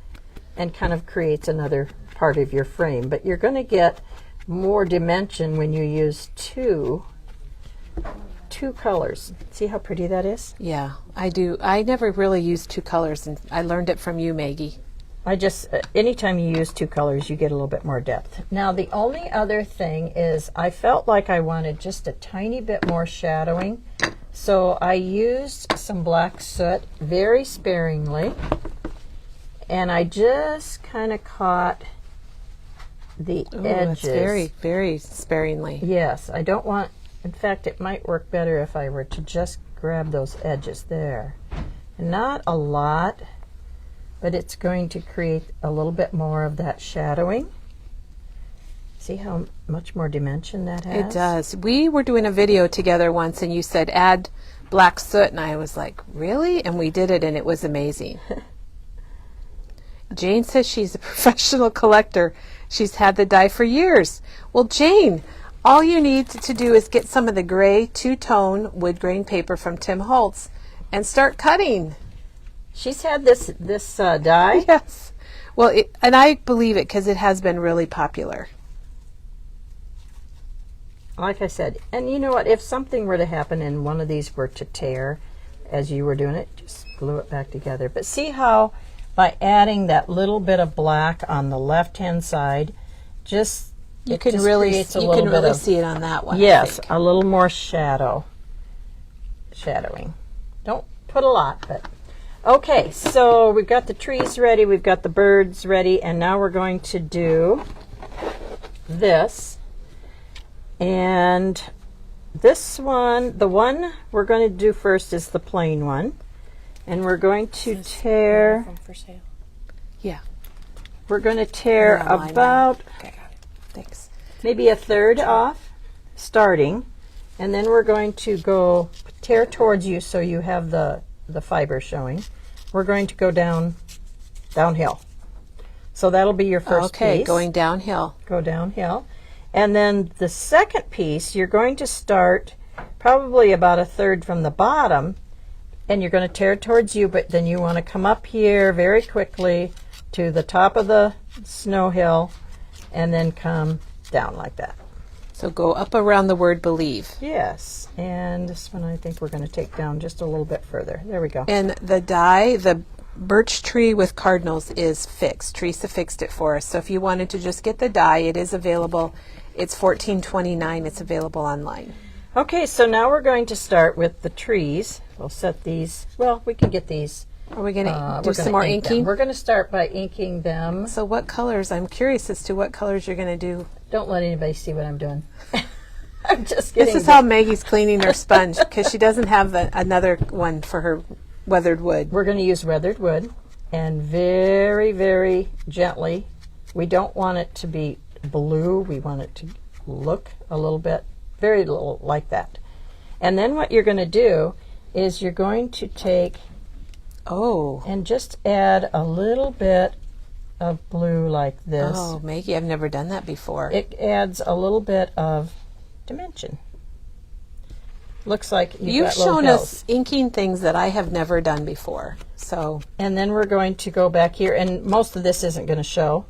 and kind of creates another part of your frame. But you're going to get more dimension when you use two colors. See how pretty that is? Yeah, I do. I never really used two colors, and I learned it from you, Maggie. I just, anytime you use two colors, you get a little bit more depth. Now, the only other thing is I felt like I wanted just a tiny bit more shadowing. So I used some black soot very sparingly, and I just kind of caught the edges. That's very, very sparingly. Yes, I don't want, in fact, it might work better if I were to just grab those edges there. Not a lot, but it's going to create a little bit more of that shadowing. See how much more dimension that has? It does. We were doing a video together once, and you said add black soot, and I was like, really? And we did it, and it was amazing. Jane says she's a professional collector. She's had the die for years. Well, Jane, all you need to do is get some of the gray two-tone wood grain paper from Tim Holtz and start cutting. She's had this die. Yes. Well, and I believe it because it has been really popular. Like I said, and you know what, if something were to happen and one of these were to tear as you were doing it, just glue it back together. But see how by adding that little bit of black on the left-hand side, just You can really of, see it on that one. yes, I think. a little more shadowing. Don't put a lot, but okay. So we've got the trees ready, we've got the birds ready, and now we're going to do this. And this one, the one we're going to do first is the plain one. And we're going to tear, For sale. Yeah. we're going to tear No, I know. about Okay, got it. Thanks. maybe a third off, starting. And then we're going to go tear towards you so you have the fiber showing. We're going to go downhill. So that'll be your first Okay, piece. going downhill. Go downhill. And then the second piece, you're going to start probably about a third from the bottom, and you're going to tear towards you, but then you want to come up here very quickly to the top of the snow hill and then come down like that. So go up around the word believe. Yes, and this one I think we're going to take down just a little bit further. There we go. And the die, the birch tree with cardinals, is fixed. Teresa fixed it for us. So if you wanted to just get the die, it is available. It's $14.29. It's available online. Okay, so now we're going to start with the trees. We'll set these, well, we can get these Are we going to do we're some gonna more ink them. inking? We're going to start by inking them. So what colors? I'm curious as to what colors you're going to do. Don't let anybody see what I'm doing. I'm just kidding. This is how Maggie's cleaning her sponge because she doesn't have another one for her weathered wood. We're going to use weathered wood, and very, very gently. We don't want it to be blue. We want it to look a little bit, very little like that. And then what you're going to do is you're going to take and just add a little bit of blue like this. Oh, Maggie, I've never done that before. It adds a little bit of dimension. Looks like you've shown us inking things that I have never done before. So, and then we're going to go back here, and most of this isn't going to show,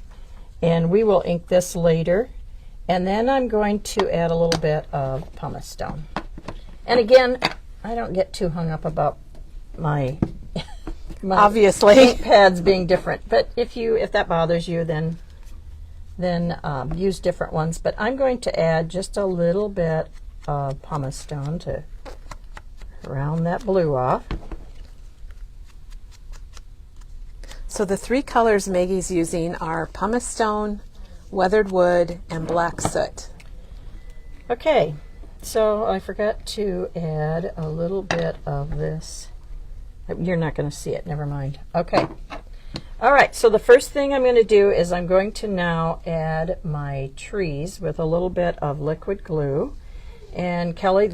and we will ink this later. And then I'm going to add a little bit of pumice stone. And again, I don't get too hung up about my obviously ink pads being different. But if that bothers you, then use different ones. But I'm going to add just a little bit of pumice stone to round that blue off. So the three colors Maggie's using are pumice stone, weathered wood, and black soot. Okay, so I forgot to add a little bit of this. You're not going to see it, never mind. Okay. All right, so the first thing I'm going to do is I'm going to now add my trees with a little bit of liquid glue. And Kelly,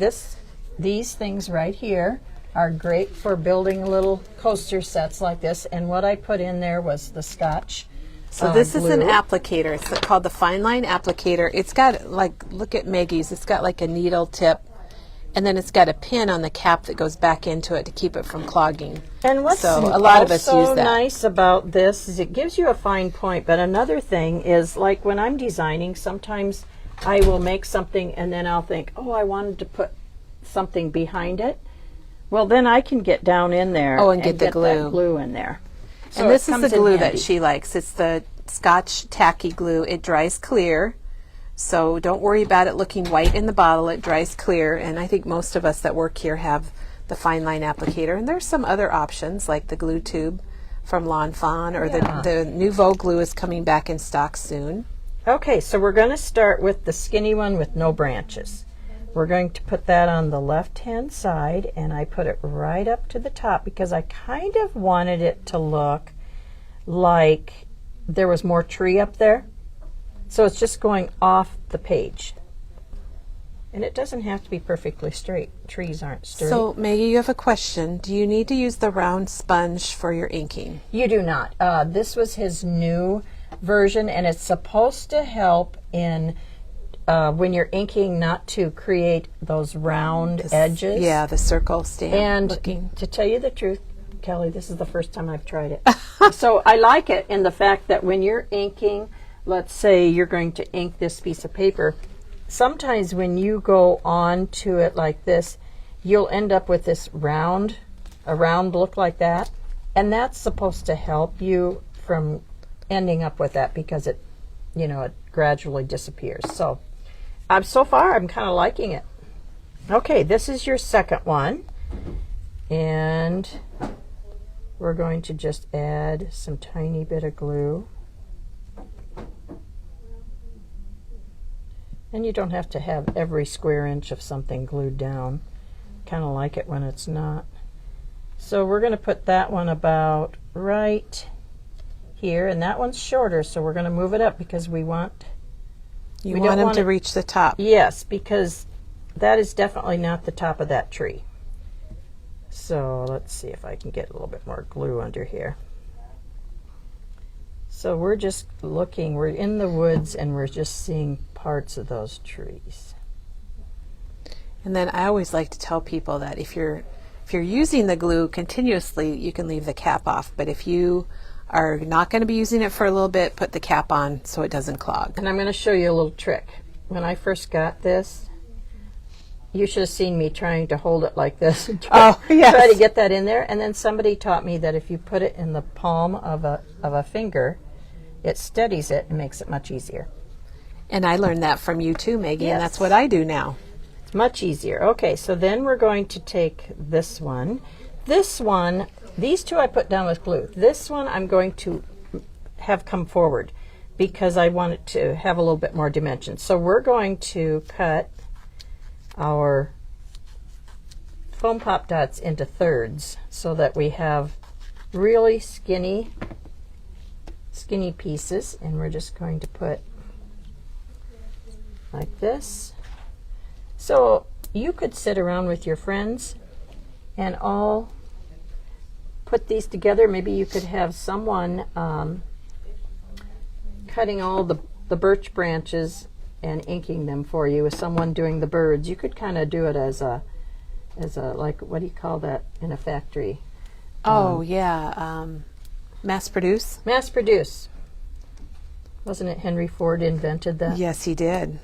these things right here are great for building little coaster sets like this. And what I put in there was the Scotch So this is an glue. applicator. It's called the Fine Line Applicator. It's got, like, look at Maggie's. It's got like a needle tip, and then it's got a pin on the cap that goes back into it to keep it from clogging. And what's so a lot of us use that. Nice about this is it gives you a fine point. But another thing is, like when I'm designing, sometimes I will make something and then I'll think, oh, I wanted to put something behind it. Well, then I can get down in there and get the glue. that glue in there. So and this is the glue that handy. she likes. It's the Scotch Tacky glue. It dries clear, so don't worry about it looking white in the bottle. It dries clear, and I think most of us that work here have the Fine Line Applicator. And there's some other options like the glue tube from Lawn Fawn, or the Nouveau glue is coming back in stock soon. Okay, so we're going to start with the skinny one with no branches. We're going to put that on the left-hand side, and I put it right up to the top because I kind of wanted it to look like there was more tree up there. So it's just going off the page. And it doesn't have to be perfectly straight. Trees aren't straight. So, Maggie, you have a question. Do you need to use the round sponge for your inking? You do not. This was his new version, and it's supposed to help in when you're inking not to create those round edges. Yeah, the circle stamp and looking. To tell you the truth, Kelly, this is the first time I've tried it. So I like it in the fact that when you're inking, let's say you're going to ink this piece of paper, sometimes when you go on to it like this, you'll end up with this round look like that. And that's supposed to help you from ending up with that because it gradually disappears. So far I'm kind of liking it. Okay, this is your second one, and we're going to just add some tiny bit of glue. And you don't have to have every square inch of something glued down. Kind of like it when it's not. So we're going to put that one about right here, and that one's shorter, so we're going to move it up because we want You want them to reach the top. Yes, because that is definitely not the top of that tree. So let's see if I can get a little bit more glue under here. So we're just looking, we're in the woods and we're just seeing parts of those trees. And then I always like to tell people that if you're using the glue continuously, you can leave the cap off. But if you are not going to be using it for a little bit, put the cap on so it doesn't clog. And I'm going to show you a little trick. When I first got this, you should have seen me trying to hold it like this and try to get that in there. And then somebody taught me that if you put it in the palm of a finger, it steadies it and makes it much easier. And I learned that from you too, Maggie, Yes. and that's what I do now. It's much easier. Okay, so then we're going to take this one. This one, these two I put down with glue. This one I'm going to have come forward because I want it to have a little bit more dimension. So we're going to cut our foam pop dots into thirds so that we have really skinny pieces, and we're just going to put like this. So you could sit around with your friends and all put these together. Maybe you could have someone cutting all the birch branches and inking them for you, with someone doing the birds. You could kind of do it as a like, what do you call that in a factory? Oh, yeah. Mass produce? Mass produce. Wasn't it Henry Ford invented that? Yes, he did.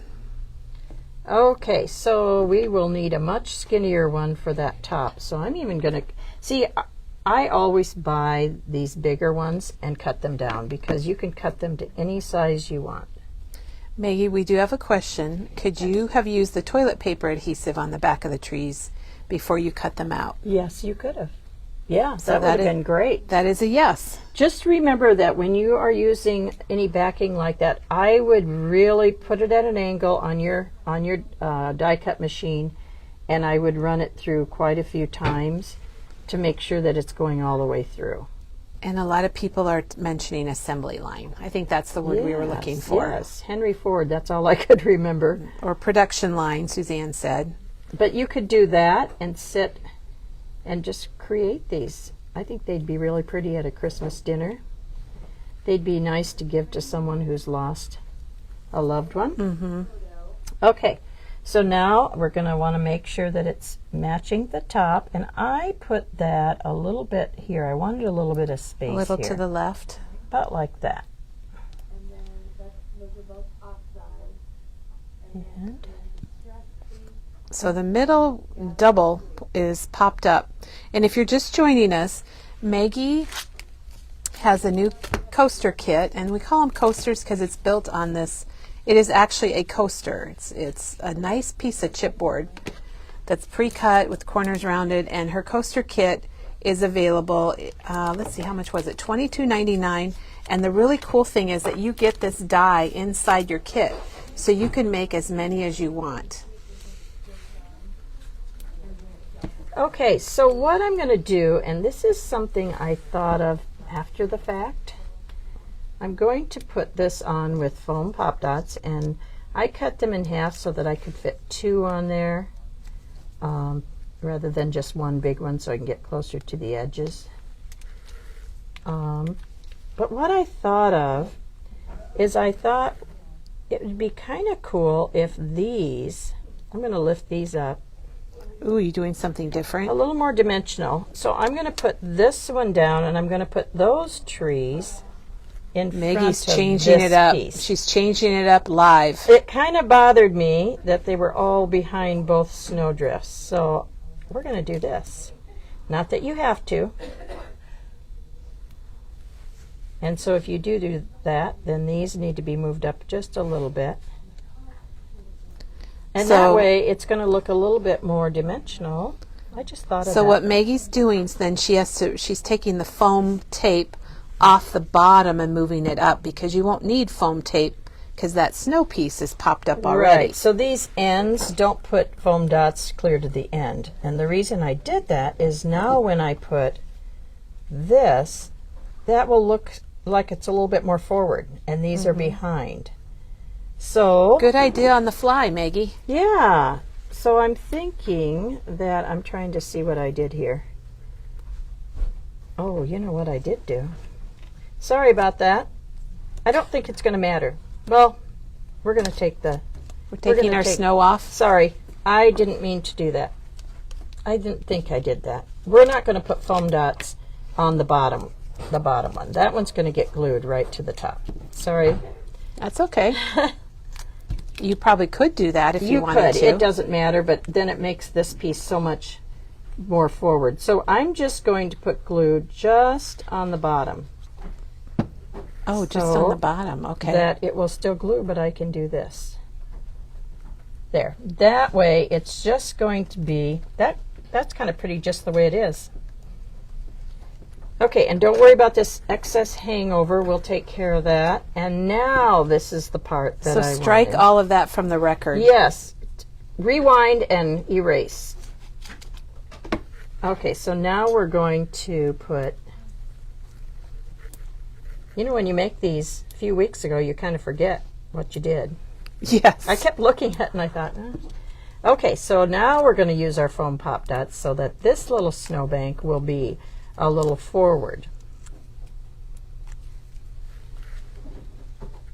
Okay, so we will need a much skinnier one for that top. So I'm even going to, see, I always buy these bigger ones and cut them down because you can cut them to any size you want. Maggie, we do have a question. Could you have used the toilet paper adhesive on the back of the trees before you cut them out? Yes, you could have. Yeah, So that would have that been great. That is a yes. Just remember that when you are using any backing like that, I would really put it at an angle on your die cut machine, and I would run it through quite a few times to make sure that it's going all the way through. And a lot of people are mentioning assembly line. I think that's the word we were looking for. Yes, Henry Ford, that's all I could remember. Or production line, Suzanne said. But you could do that and sit and just create these. I think they'd be really pretty at a Christmas dinner. They'd be nice to give to someone who's lost a loved one. Mm-hmm. Okay, so now we're going to want to make sure that it's matching the top, and I put that a little bit here. I wanted a little bit of space A little here. to the left. About like that. And then those are both offside. And So the middle double is popped up. And if you're just joining us, Maggie has a new coaster kit, and we call them coasters because it's built on this. It is actually a coaster. It's a nice piece of chipboard that's pre-cut with corners rounded, and her coaster kit is available. Let's see, how much was it? $22.99. And the really cool thing is that you get this die inside your kit, so you can make as many as you want. okay, so what I'm going to do, and this is something I thought of after the fact, I'm going to put this on with foam pop dots, and I cut them in half so that I could fit two on there rather than just one big one, so I can get closer to the edges. But what I thought of is I thought it would be kind of cool if these, I'm going to lift these up, Ooh, you doing something different? a little more dimensional. So I'm going to put this one down, and I'm going to put those trees in Maggie's front of changing this it up. piece. She's changing it up live. It kind of bothered me that they were all behind both snowdrifts. So we're going to do this. Not that you have to. And so if you do that, then these need to be moved up just a little bit. And that So- way it's going to look a little bit more dimensional. I just thought of So that. what Maggie's doing is then she's taking the foam tape off the bottom and moving it up, because you won't need foam tape because that snow piece is popped up already. Right. So these ends, don't put foam dots clear to the end. And the reason I did that is now when I put this, that will look like it's a little bit more forward, and these are behind. So Good idea on the fly, Maggie. yeah. So I'm thinking that I'm trying to see what I did here. Oh, you know what I did do? Sorry about that. I don't think it's going to matter. Well, we're going to take the... We're taking gonna our take- snow off. Sorry, I didn't mean to do that. I didn't think I did that. We're not going to put foam dots on the bottom one. That one's going to get glued right to the top. Sorry. That's okay. You probably could do that if you, You wanted could. to. It doesn't matter, but then it makes this piece so much more forward. So I'm just going to put glue just on the bottom. Oh, just So on the bottom. Okay. that it will still glue, but I can do this. There. That way, it's just going to be, that's kind of pretty just the way it is. Okay, and don't worry about this excess hangover. We'll take care of that. And now this is the part that So I strike wanted. all of that from the record. Yes. Rewind and erase. Okay, so now we're going to put, you know, when you make these a few weeks ago, you kind of forget what you did. Yes. I kept looking at it and I thought, Okay, so now we're going to use our foam pop dots so that this little snowbank will be a little forward.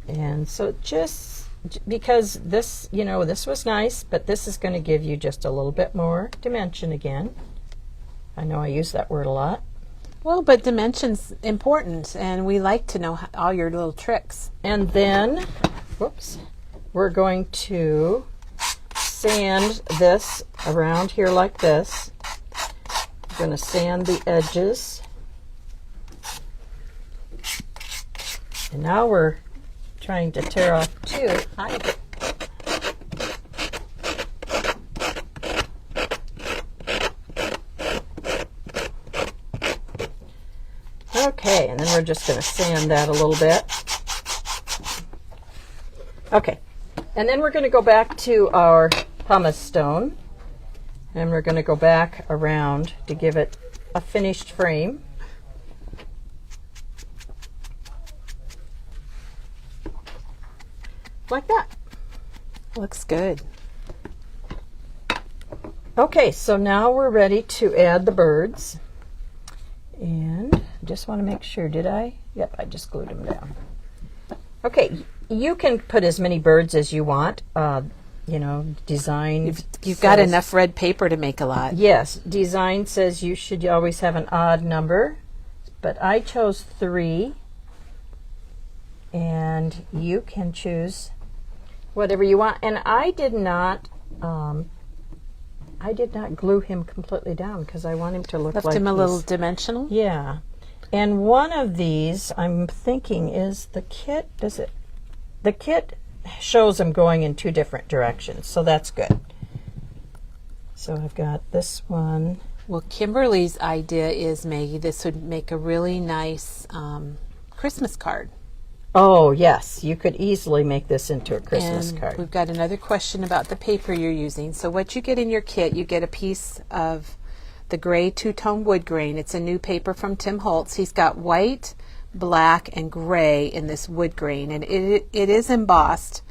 And so just because this, you know, this was nice, but this is going to give you just a little bit more dimension again. I know I use that word a lot. Well, but dimension's important, and we like to know all your little tricks. And then, whoops, we're going to sand this around here like this. I'm going to sand the edges. And now we're trying to tear off two. Okay, and then we're just going to sand that a little bit. Okay, and then we're going to go back to our pumice stone, and we're going to go back around to give it a finished frame. Like that. Looks good. Okay, so now we're ready to add the birds. And I just want to make sure, did I? Yep, I just glued them down. Okay, you can put as many birds as you want. You know, design. You've got enough red paper to make a lot. Yes, design says you should always have an odd number, but I chose 3. And you can choose whatever you want. And I did not glue him completely down because I want him to look Left like him a he's- little dimensional. Yeah. And one of these, I'm thinking, is the kit. Does it? The kit shows them going in 2 different directions, so that's good. So I've got this one. Well, Kimberly's idea is, Maggie, this would make a really nice Christmas card. Oh, yes. You could easily make this into a Christmas And card. we've got another question about the paper you're using. So what you get in your kit, you get a piece of the gray 2-tone wood grain. It's a new paper from Tim Holtz. He's got white, black, and gray in this wood grain, and it is embossed.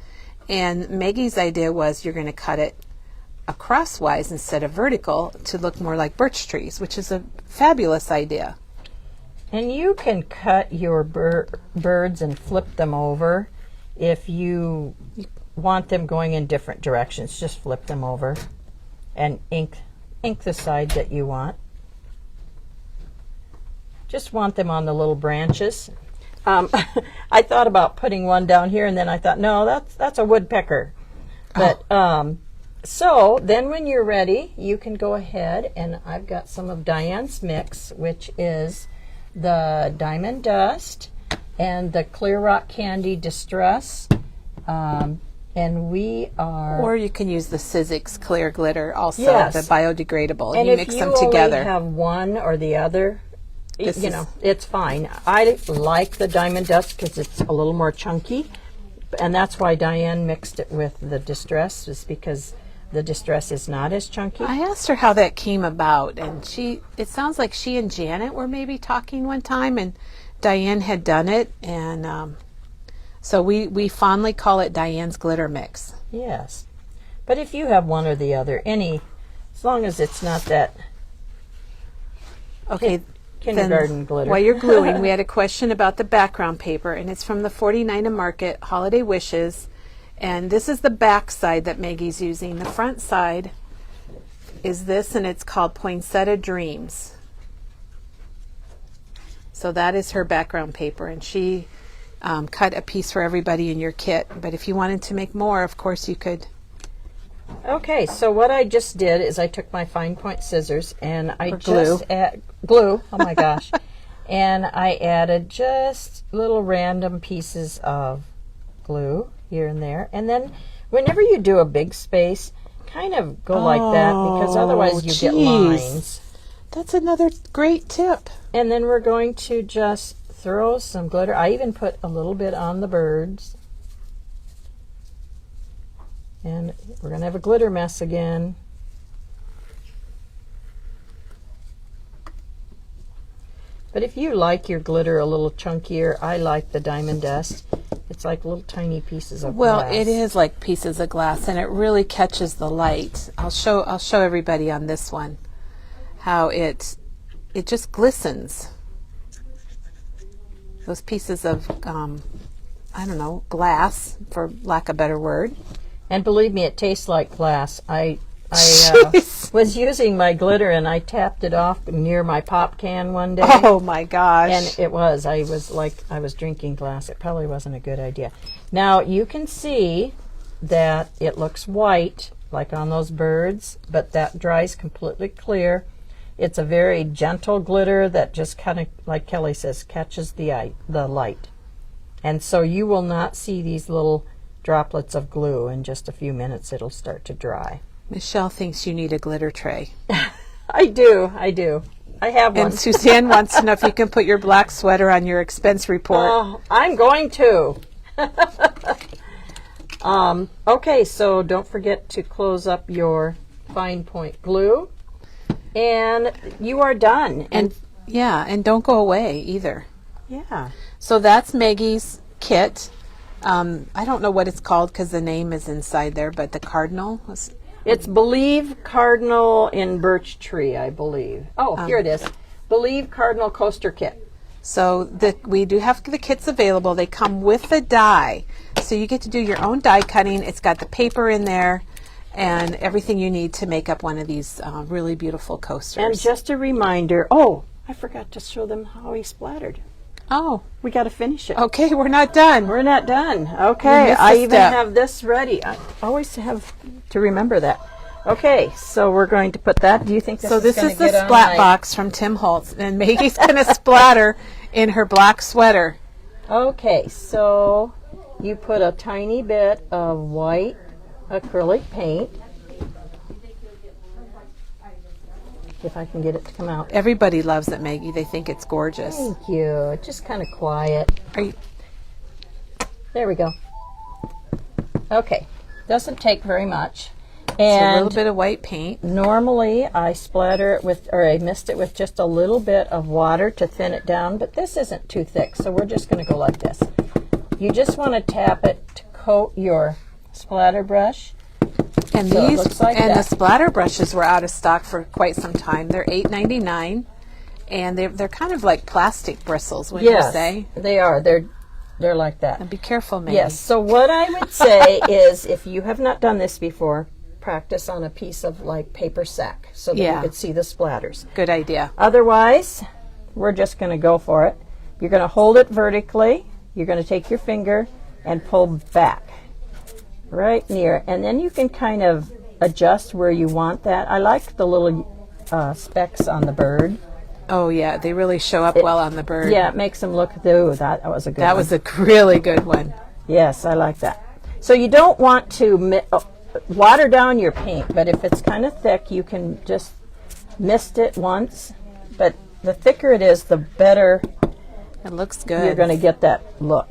And Maggie's idea was you're going to cut it crosswise instead of vertical to look more like birch trees, which is a fabulous idea. And you can cut your birds and flip them over if you want them going in different directions. Just flip them over and ink the side that you want. Just want them on the little branches. I thought about putting one down here, and then I thought, no, that's a woodpecker. But so then when you're ready, you can go ahead, and I've got some of Diane's mix, which is the Diamond Dust and the Clear Rock Candy Distress. And we are... Or you can use the Sizzix Clear Glitter also, Yes. the biodegradable. And you if mix you them only together. have one or the other, This you is- know, it's fine. I like the Diamond Dust because it's a little more chunky. And that's why Diane mixed it with the Distress, is because the Distress is not as chunky. I asked her how that came about, and it sounds like she and Janet were maybe talking one time, and Diane had done it, and so we fondly call it Diane's Glitter Mix. Yes. But if you have one or the other, as long as it's not that Okay, kindergarten then, glitter. while you're gluing, we had a question about the background paper, and it's from the 49 Market Holiday Wishes, and this is the back side that Maggie's using. The front side is this, and it's called Poinsettia Dreams. So that is her background paper, and she cut a piece for everybody in your kit. But if you wanted to make more, of course you could. Okay, so what I just did is I took my fine point scissors and I Or just add glue. Oh my gosh. And I added just little random pieces of glue here and there. And then whenever you do a big space, kind of go like that, because otherwise you get geez. lines. That's another great tip. And then we're going to just throw some glitter. I even put a little bit on the birds. And we're going to have a glitter mess again. But if you like your glitter a little chunkier, I like the diamond dust. It's like little tiny pieces of glass. Well, it is like pieces of glass, and it really catches the light. I'll show everybody on this one how it just glistens. Those pieces of I don't know, glass, for lack of a better word. And believe me, it tastes like glass. I was using my glitter and I tapped it off near my pop can one day. Oh my gosh. And I was drinking glass. It probably wasn't a good idea. Now you can see that it looks white, like on those birds, but that dries completely clear. It's a very gentle glitter that just kind of, like Kelly says, catches the light. And so you will not see these little droplets of glue. In just a few minutes it'll start to dry. Michelle thinks you need a glitter tray. I do. I have one. And Suzanne wants to know if you can put your black sweater on your expense report. Oh, I'm going to. Okay, so don't forget to close up your fine point glue. And you are done. And don't go away either. Yeah. So that's Maggie's kit. I don't know what it's called because the name is inside there, but the cardinal was... It's Believe Cardinal in Birch Tree, I believe. Oh, here it is. Believe Cardinal Coaster Kit. So we do have the kits available. They come with the die. So you get to do your own die cutting. It's got the paper in there and everything you need to make up one of these really beautiful coasters. And just a reminder, oh, I forgot to show them how he splattered. Oh. We got to finish it. Okay, we're not done. We're not done. Okay, missed a I even step. have this ready. I always have to remember that. Okay, so we're going to put that. Do you think this So is this going is to the get on splat my- box from Tim Holtz, and Maggie's going to splatter in her black sweater. Okay, so you put a tiny bit of white acrylic paint. If I can get it to come out. Everybody loves it, Maggie. They think it's gorgeous. Thank you. It's just kind of quiet. Are you? There we go. Okay, doesn't take very much. So a little And bit of white paint. normally I splatter it with, or I mist it with just a little bit of water to thin it down, but this isn't too thick, so we're just going to go like this. You just want to tap it to coat your splatter brush. And So it these looks like and that. the splatter brushes were out of stock for quite some time. They're $8.99, and they're kind of like plastic bristles, wouldn't you say? They are. They're like that. And be careful, Maggie. Yes. So what I would say is, if you have not done this before, practice on a piece of like paper sack so that Yeah. you could see the splatters. Good idea. Otherwise, we're just going to go for it. You're going to hold it vertically. You're going to take your finger and pull back right near, and then you can kind of adjust where you want that. I like the little specks on the bird. Oh yeah, they really show up well on the bird. Yeah, it makes them look. Ooh, that was a good one. That was a really good one. Yes, I like that. So you don't want to water down your paint, but if it's kind of thick, you can just mist it once. But the thicker it is, the better It looks good. you're going to get that look.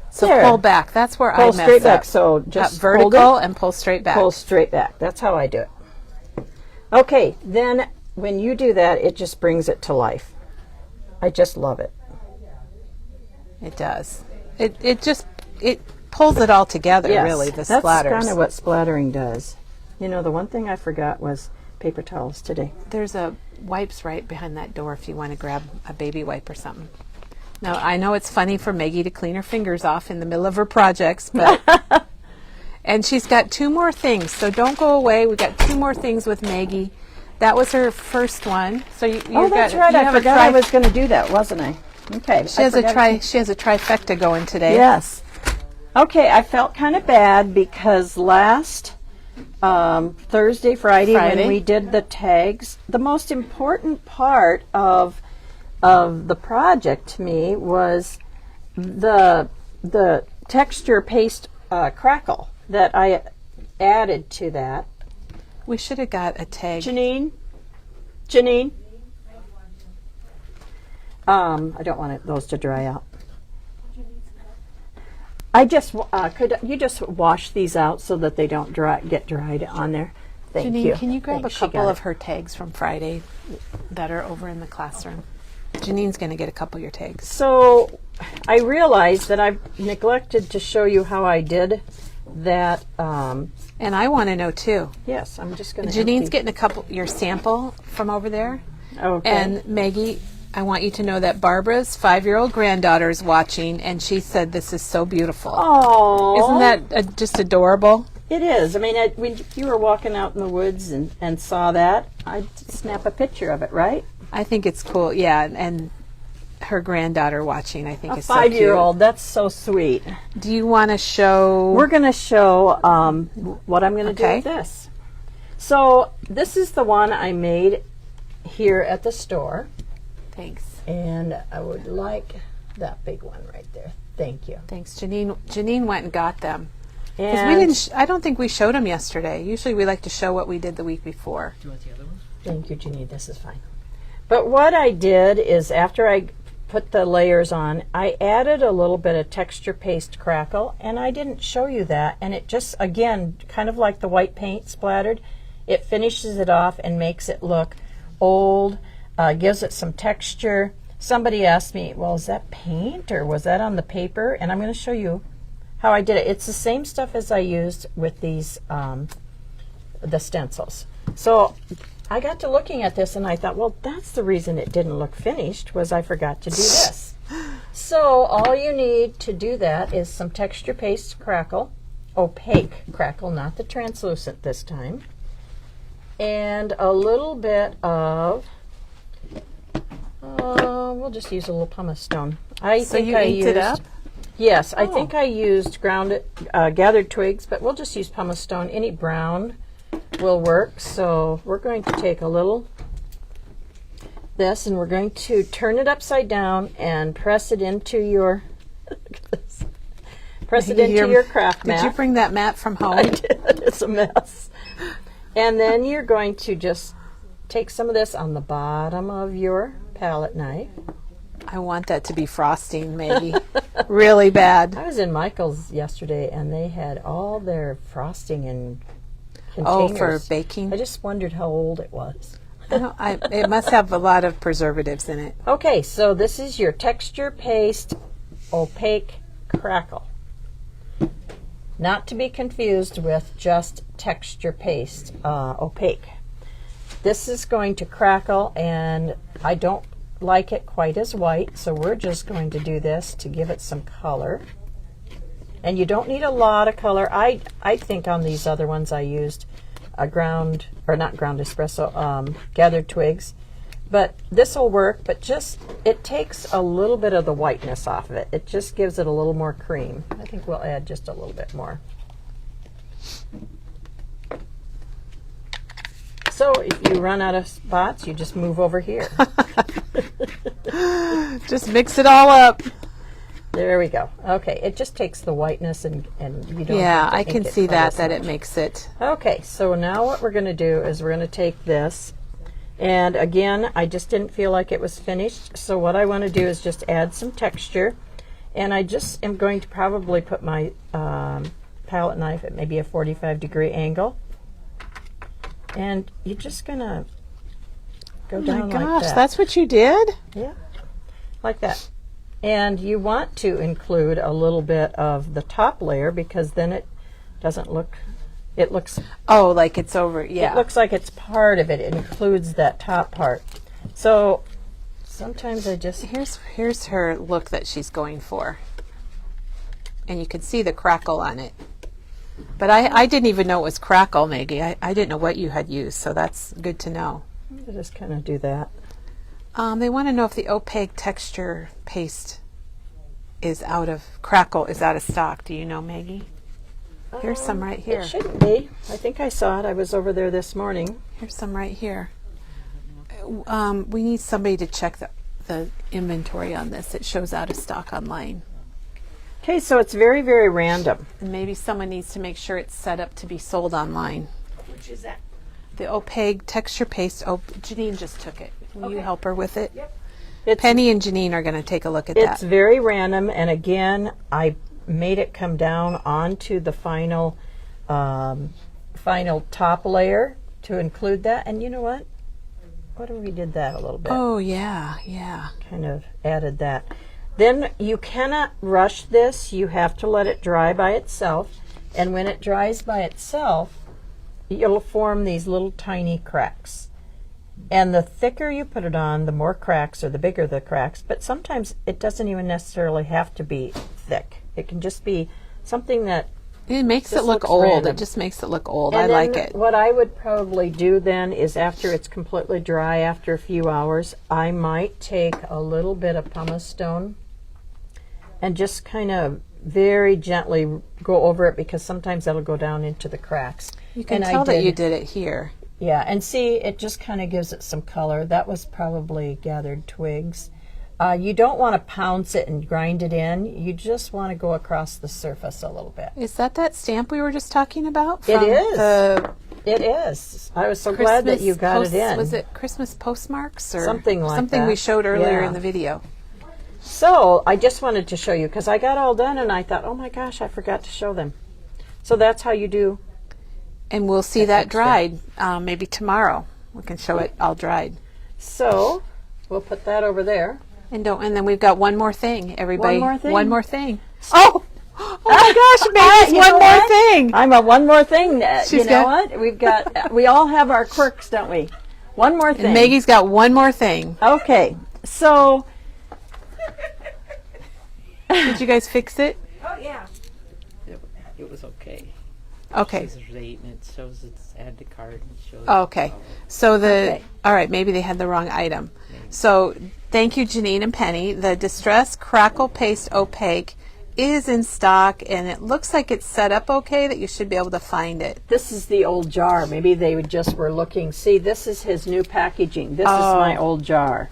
So There. pull back. That's where I Pull mess straight up. back. So just hold vertical it, and pull straight back. pull straight back. That's how I do it. Okay, then when you do that, it just brings it to life. I just love it. It does. It just pulls it all together. Yes, Really, the that's splatters. kind of what splattering does. You know, the one thing I forgot was paper towels today. There's a wipes right behind that door if you want to grab a baby wipe or something. Now, I know it's funny for Maggie to clean her fingers off in the middle of her projects, but and she's got 2 more things, so don't go away. We got 2 more things with Maggie. That was her first one. So you Oh, that's right. I forgot I was going to do that, wasn't I? Okay. She has a trifecta going today. Yes. Okay, I felt kind of bad because last Thursday, Friday, when we did the tags, the most important part of the project to me was the texture paste crackle that I added to that. We should have got a tag. Janine, Janine? I don't want those to dry out. I just could you just wash these out so that they don't get dried on there. Thank Janine, you. can you grab Thanks, a she couple got of it. her tags from Friday that are over in the classroom? Janine's going to get a couple of your tags. So I realized that I've neglected to show you how I did that. And I want to know too. Yes, I'm just going to. Janine's getting a couple your sample from over there. Okay. And Maggie, I want you to know that Barbara's 5-year-old granddaughter is watching, and she said this is so beautiful. Oh, Isn't that just adorable? It is. I mean, when you were walking out in the woods and saw that, I'd snap a picture of it, right? I think it's cool. Yeah, and her granddaughter watching, I think A is so cute. 5-year-old. That's so sweet. Do you want to show? We're going to show what I'm going to do Okay. with this. So this is the one I made here at the store, Thanks. and I would like that big one right there. Thank you. Thanks, Janine. Janine went and got them. Because And we didn't. I don't think we showed them yesterday. Usually we like to show what we did the week before. Do you want the other one? Thank you, Jeannie. This is fine. But what I did is after I put the layers on, I added a little bit of texture paste crackle, and I didn't show you that. And it just, again, kind of like the white paint splattered, it finishes it off and makes it look old, gives it some texture. Somebody asked me, well, is that paint or was that on the paper? And I'm going to show you how I did it. It's the same stuff as I used with these, the stencils. So I got to looking at this and I thought, well, that's the reason it didn't look finished, was I forgot to do this. So all you need to do that is some texture paste crackle, opaque crackle, not the translucent this time, and a little bit of, we'll just use a little pumice stone. So you inked it up? Yes, I think I used gathered twigs, but we'll just use pumice stone. Any brown will work. So we're going to take a little this, and we're going to turn it upside down and press it into your press it into your craft mat. Did you bring that mat from home? I did. It's a mess. And then you're going to just take some of this on the bottom of your palette knife. I want that to be frosting, Maggie. Really bad. I was in Michael's yesterday, and they had all their frosting in Oh, containers. for baking? I just wondered how old it was. It must have a lot of preservatives in it. Okay, so this is your texture paste opaque crackle. Not to be confused with just texture paste opaque. This is going to crackle, and I don't like it quite as white, so we're just going to do this to give it some color. And you don't need a lot of color. I think on these other ones I used a ground, or not ground espresso, gathered twigs. But this will work, but just, it takes a little bit of the whiteness off of it. It just gives it a little more cream. I think we'll add just a little bit more. So if you run out of spots, you just move over here. Just mix it all up. There we go. Okay, it just takes the whiteness and you don't Yeah, have to I ink can it see quite that as it much. makes it. Okay, so now what we're going to do is we're going to take this, and again, I just didn't feel like it was finished, so what I want to do is just add some texture, and I just am going to probably put my palette knife at maybe a 45-degree angle, and you're just going to go Oh down my like gosh, that. that's what you did? Yeah, like that. And you want to include a little bit of the top layer because then it doesn't look, it looks, Oh, like it's over, yeah. it looks like it's part of it. It includes that top part. So sometimes I just, Here's her look that she's going for. And you can see the crackle on it. But I didn't even know it was crackle, Maggie. I didn't know what you had used, so that's good to know. I just kind of do that. They want to know if the opaque texture paste is out of stock. Do you know, Maggie? Here's some right here. It shouldn't be. I think I saw it. I was over there this morning. Here's some right here. We need somebody to check the inventory on this. It shows out of stock online. Okay, so it's very, very random. And maybe someone needs to make sure it's set up to be sold online. Which is that? the opaque texture paste. Oh, Janine just took it. Will you help her with it? Yep. It's, Penny and Janine are going to take a look at it's that. very random, and again, I made it come down onto the final top layer to include that. And you know what? What if we did that a little bit? Oh, yeah, yeah. Kind of added that. Then you cannot rush this. You have to let it dry by itself. And when it dries by itself, it'll form these little tiny cracks. And the thicker you put it on, the more cracks, or the bigger the cracks. But sometimes it doesn't even necessarily have to be thick. It can just be something that It makes Just it look looks old. random. It just makes it look old. And I then like it. What I would probably do then is, after it's completely dry, after a few hours, I might take a little bit of pumice stone and just kind of very gently go over it, because sometimes that'll go down into the cracks. You can And I tell that you did it here. Yeah, and see, it just kind of gives it some color. That was probably gathered twigs. You don't want to pounce it and grind it in. You just want to go across the surface a little bit. Is that stamp we were just talking about? It from is. The It is. I was so glad that you got it in. Was it Christmas postmarks or Something like something that. we showed earlier Yeah. in the video? So I just wanted to show you, because I got all done and I thought, oh my gosh, I forgot to show them. So that's how you do. And we'll see That that dried maybe tomorrow. We can show it all dried. So we'll put that over there. And then we've got one more thing, everybody. One more thing? One more thing. Oh! Oh my gosh, Maggie's You one know more what? thing. I'm a one more thing. She's You know got- what? We've got, we all have our quirks, don't we? One more thing. Maggie's got one more thing. Okay, so Did you guys fix it? Oh yeah. It was okay. Okay. It's rate and it shows it's add to cart and it shows. Okay. So Okay. all right, maybe they had the wrong item. So thank you, Janine and Penny. The Distress Crackle Paste Opaque is in stock, and it looks like it's set up okay, that you should be able to find it. this is the old jar. Maybe they would just were looking. See, this is his new packaging. This is Oh. my old jar.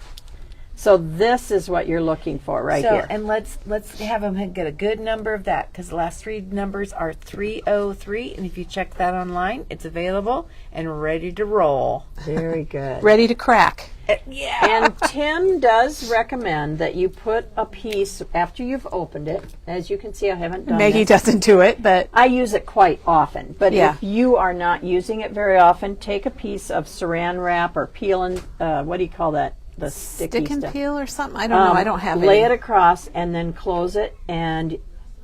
So this is what you're looking for right So here. and let's have them get a good number of that, because the last three numbers are 303, and if you check that online, it's available and ready to roll. Very good. Ready to crack. Yeah. And Tim does recommend that you put a piece after you've opened it. As you can see, I haven't done Maggie this. doesn't do it, but I use it quite often, but Yeah. if you are not using it very often, take a piece of saran wrap or peel and what do you call that? The sticky stick and stuff. peel or something. I don't know. I don't have Lay any. it across and then close it, and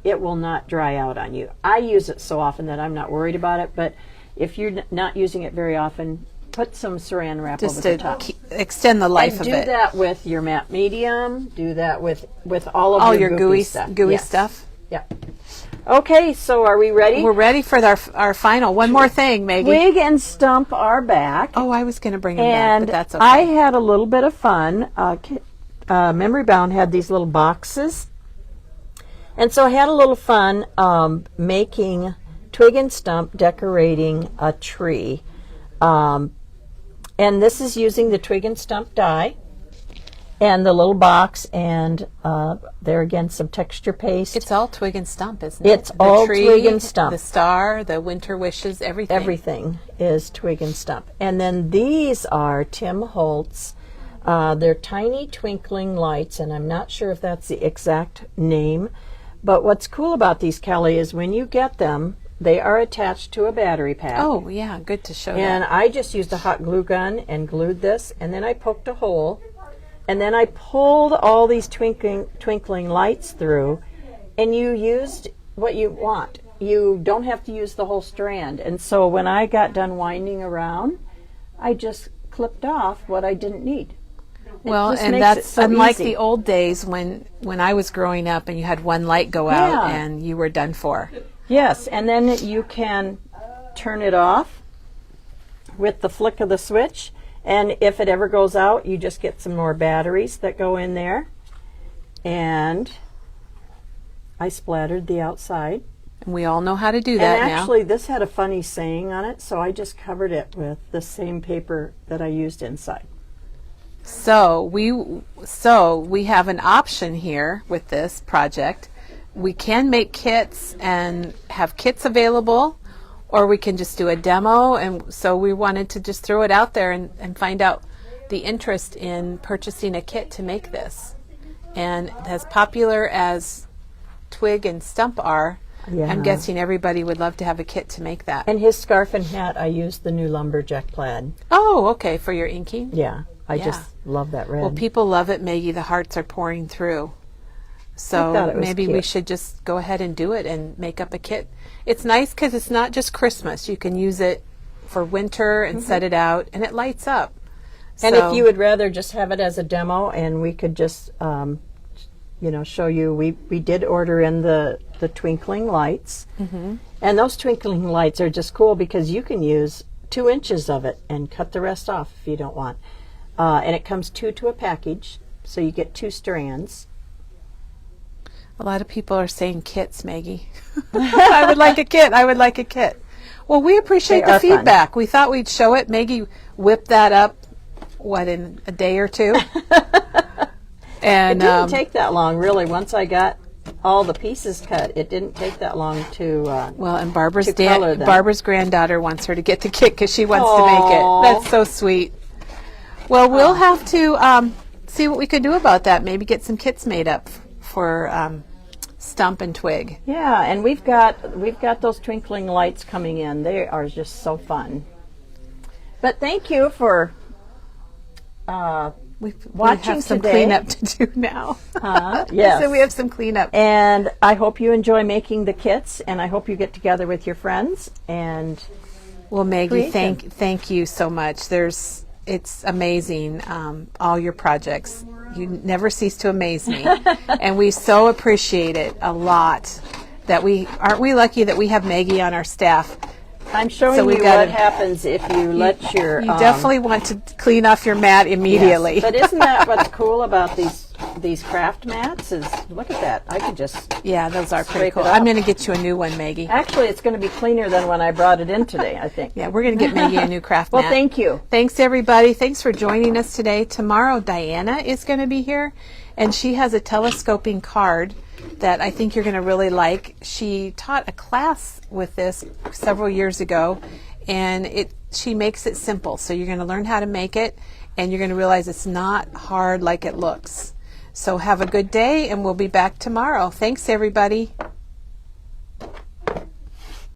it will not dry out on you. I use it so often that I'm not worried about it, but if you're not using it very often, put some saran wrap Just over the to top. extend the life And of do it. that with your matte medium. Do that with all of All your your gooey gooey Yes. stuff. Yeah. Okay, so are we ready? We're ready for our final. One more thing, Maggie. Twig and Stump are back. Oh, I was going to bring them back, And but that's okay. I had a little bit of fun. Memory Bound had these little boxes. And so I had a little fun making Twig and Stump decorating a tree. And this is using the Twig and Stump die and the little box, and there again some texture paste. It's all twig and stump, isn't it? It's The all tree, twig and stump. The star, the winter wishes, everything. Everything is Twig and Stump. And then these are Tim Holtz. They're tiny twinkling lights, and I'm not sure if that's the exact name. But what's cool about these, Kelly, is when you get them, they are attached to a battery pack. Oh, yeah, good to show And that. I just used a hot glue gun and glued this, and then I poked a hole, and then I pulled all these twinkling lights through, and you used what you want. You don't have to use the whole strand. And so when I got done winding around, I just clipped off what I didn't need. Well, just and makes it that's so unlike easy. the old days when I was growing up and you had one light go out Yeah. and you were done for. Yes, and then you can turn it off with the flick of the switch. And if it ever goes out, you just get some more batteries that go in there. And I splattered the outside. And we all know how to do that And now. actually, this had a funny saying on it, so I just covered it with the same paper that I used inside. So we have an option here with this project. We can make kits and have kits available, or we can just do a demo. And so we wanted to just throw it out there and find out the interest in purchasing a kit to make this. And as popular as twig and stump are, Yeah. I'm guessing everybody would love to have a kit to make that. And his scarf and hat, I used the new lumberjack plaid. Oh, okay, for your inking? Yeah, I Yeah. just love that red. Well, people love it, Maggie. The hearts are pouring through. I thought So it was maybe we cute. should just go ahead and do it and make up a kit. It's nice because it's not just Christmas. You can use it for winter and set it out, and it lights up. And So- if you would rather just have it as a demo, and we could just, show you, we did order in the twinkling lights. Mm-hmm. And those twinkling lights are just cool because you can use 2 inches of it and cut the rest off if you don't want. And it comes 2 to a package, so you get 2 strands. A lot of people are saying kits, Maggie. I would like a kit. I would like a kit. Well, we appreciate They the are fun. feedback. We thought we'd show it. Maggie whipped that up, in a day or two? And It didn't take that long, really. Once I got all the pieces cut, it didn't take that long to. well, and Barbara's to color them. Barbara's granddaughter wants her to get the kit because she wants to make Aw. it. That's so sweet. Well, we'll have to see what we could do about that. Maybe get some kits made up for stump and twig. Yeah, and we've got those twinkling lights coming in. They are just so fun. But thank you for We watching have some today. cleanup to do now. yes. So we have some cleanup. And I hope you enjoy making the kits, and I hope you get together with your friends. And Well, Maggie, create thank you so much. It's amazing, all your projects. You never cease to amaze me, and we so appreciate it a lot. Aren't we lucky that we have Maggie on our staff? I'm showing So we you gotta- what happens if you let your. You definitely want to clean off your mat immediately. Yes. But isn't that what's cool about these craft mats? Is look at that. I could just. Yeah, those are pretty Scrape cool. it off. I'm going to get you a new one, Maggie. Actually, it's going to be cleaner than when I brought it in today, I think. Yeah, we're going to get Maggie a new craft Well, mat. thank you. Thanks, everybody. Thanks for joining us today. Tomorrow, Diana is going to be here, and she has a telescoping card that I think you're going to really like. She taught a class with this several years ago, and she makes it simple. So you're going to learn how to make it, and you're going to realize it's not hard like it looks. So have a good day, and we'll be back tomorrow. Thanks, everybody.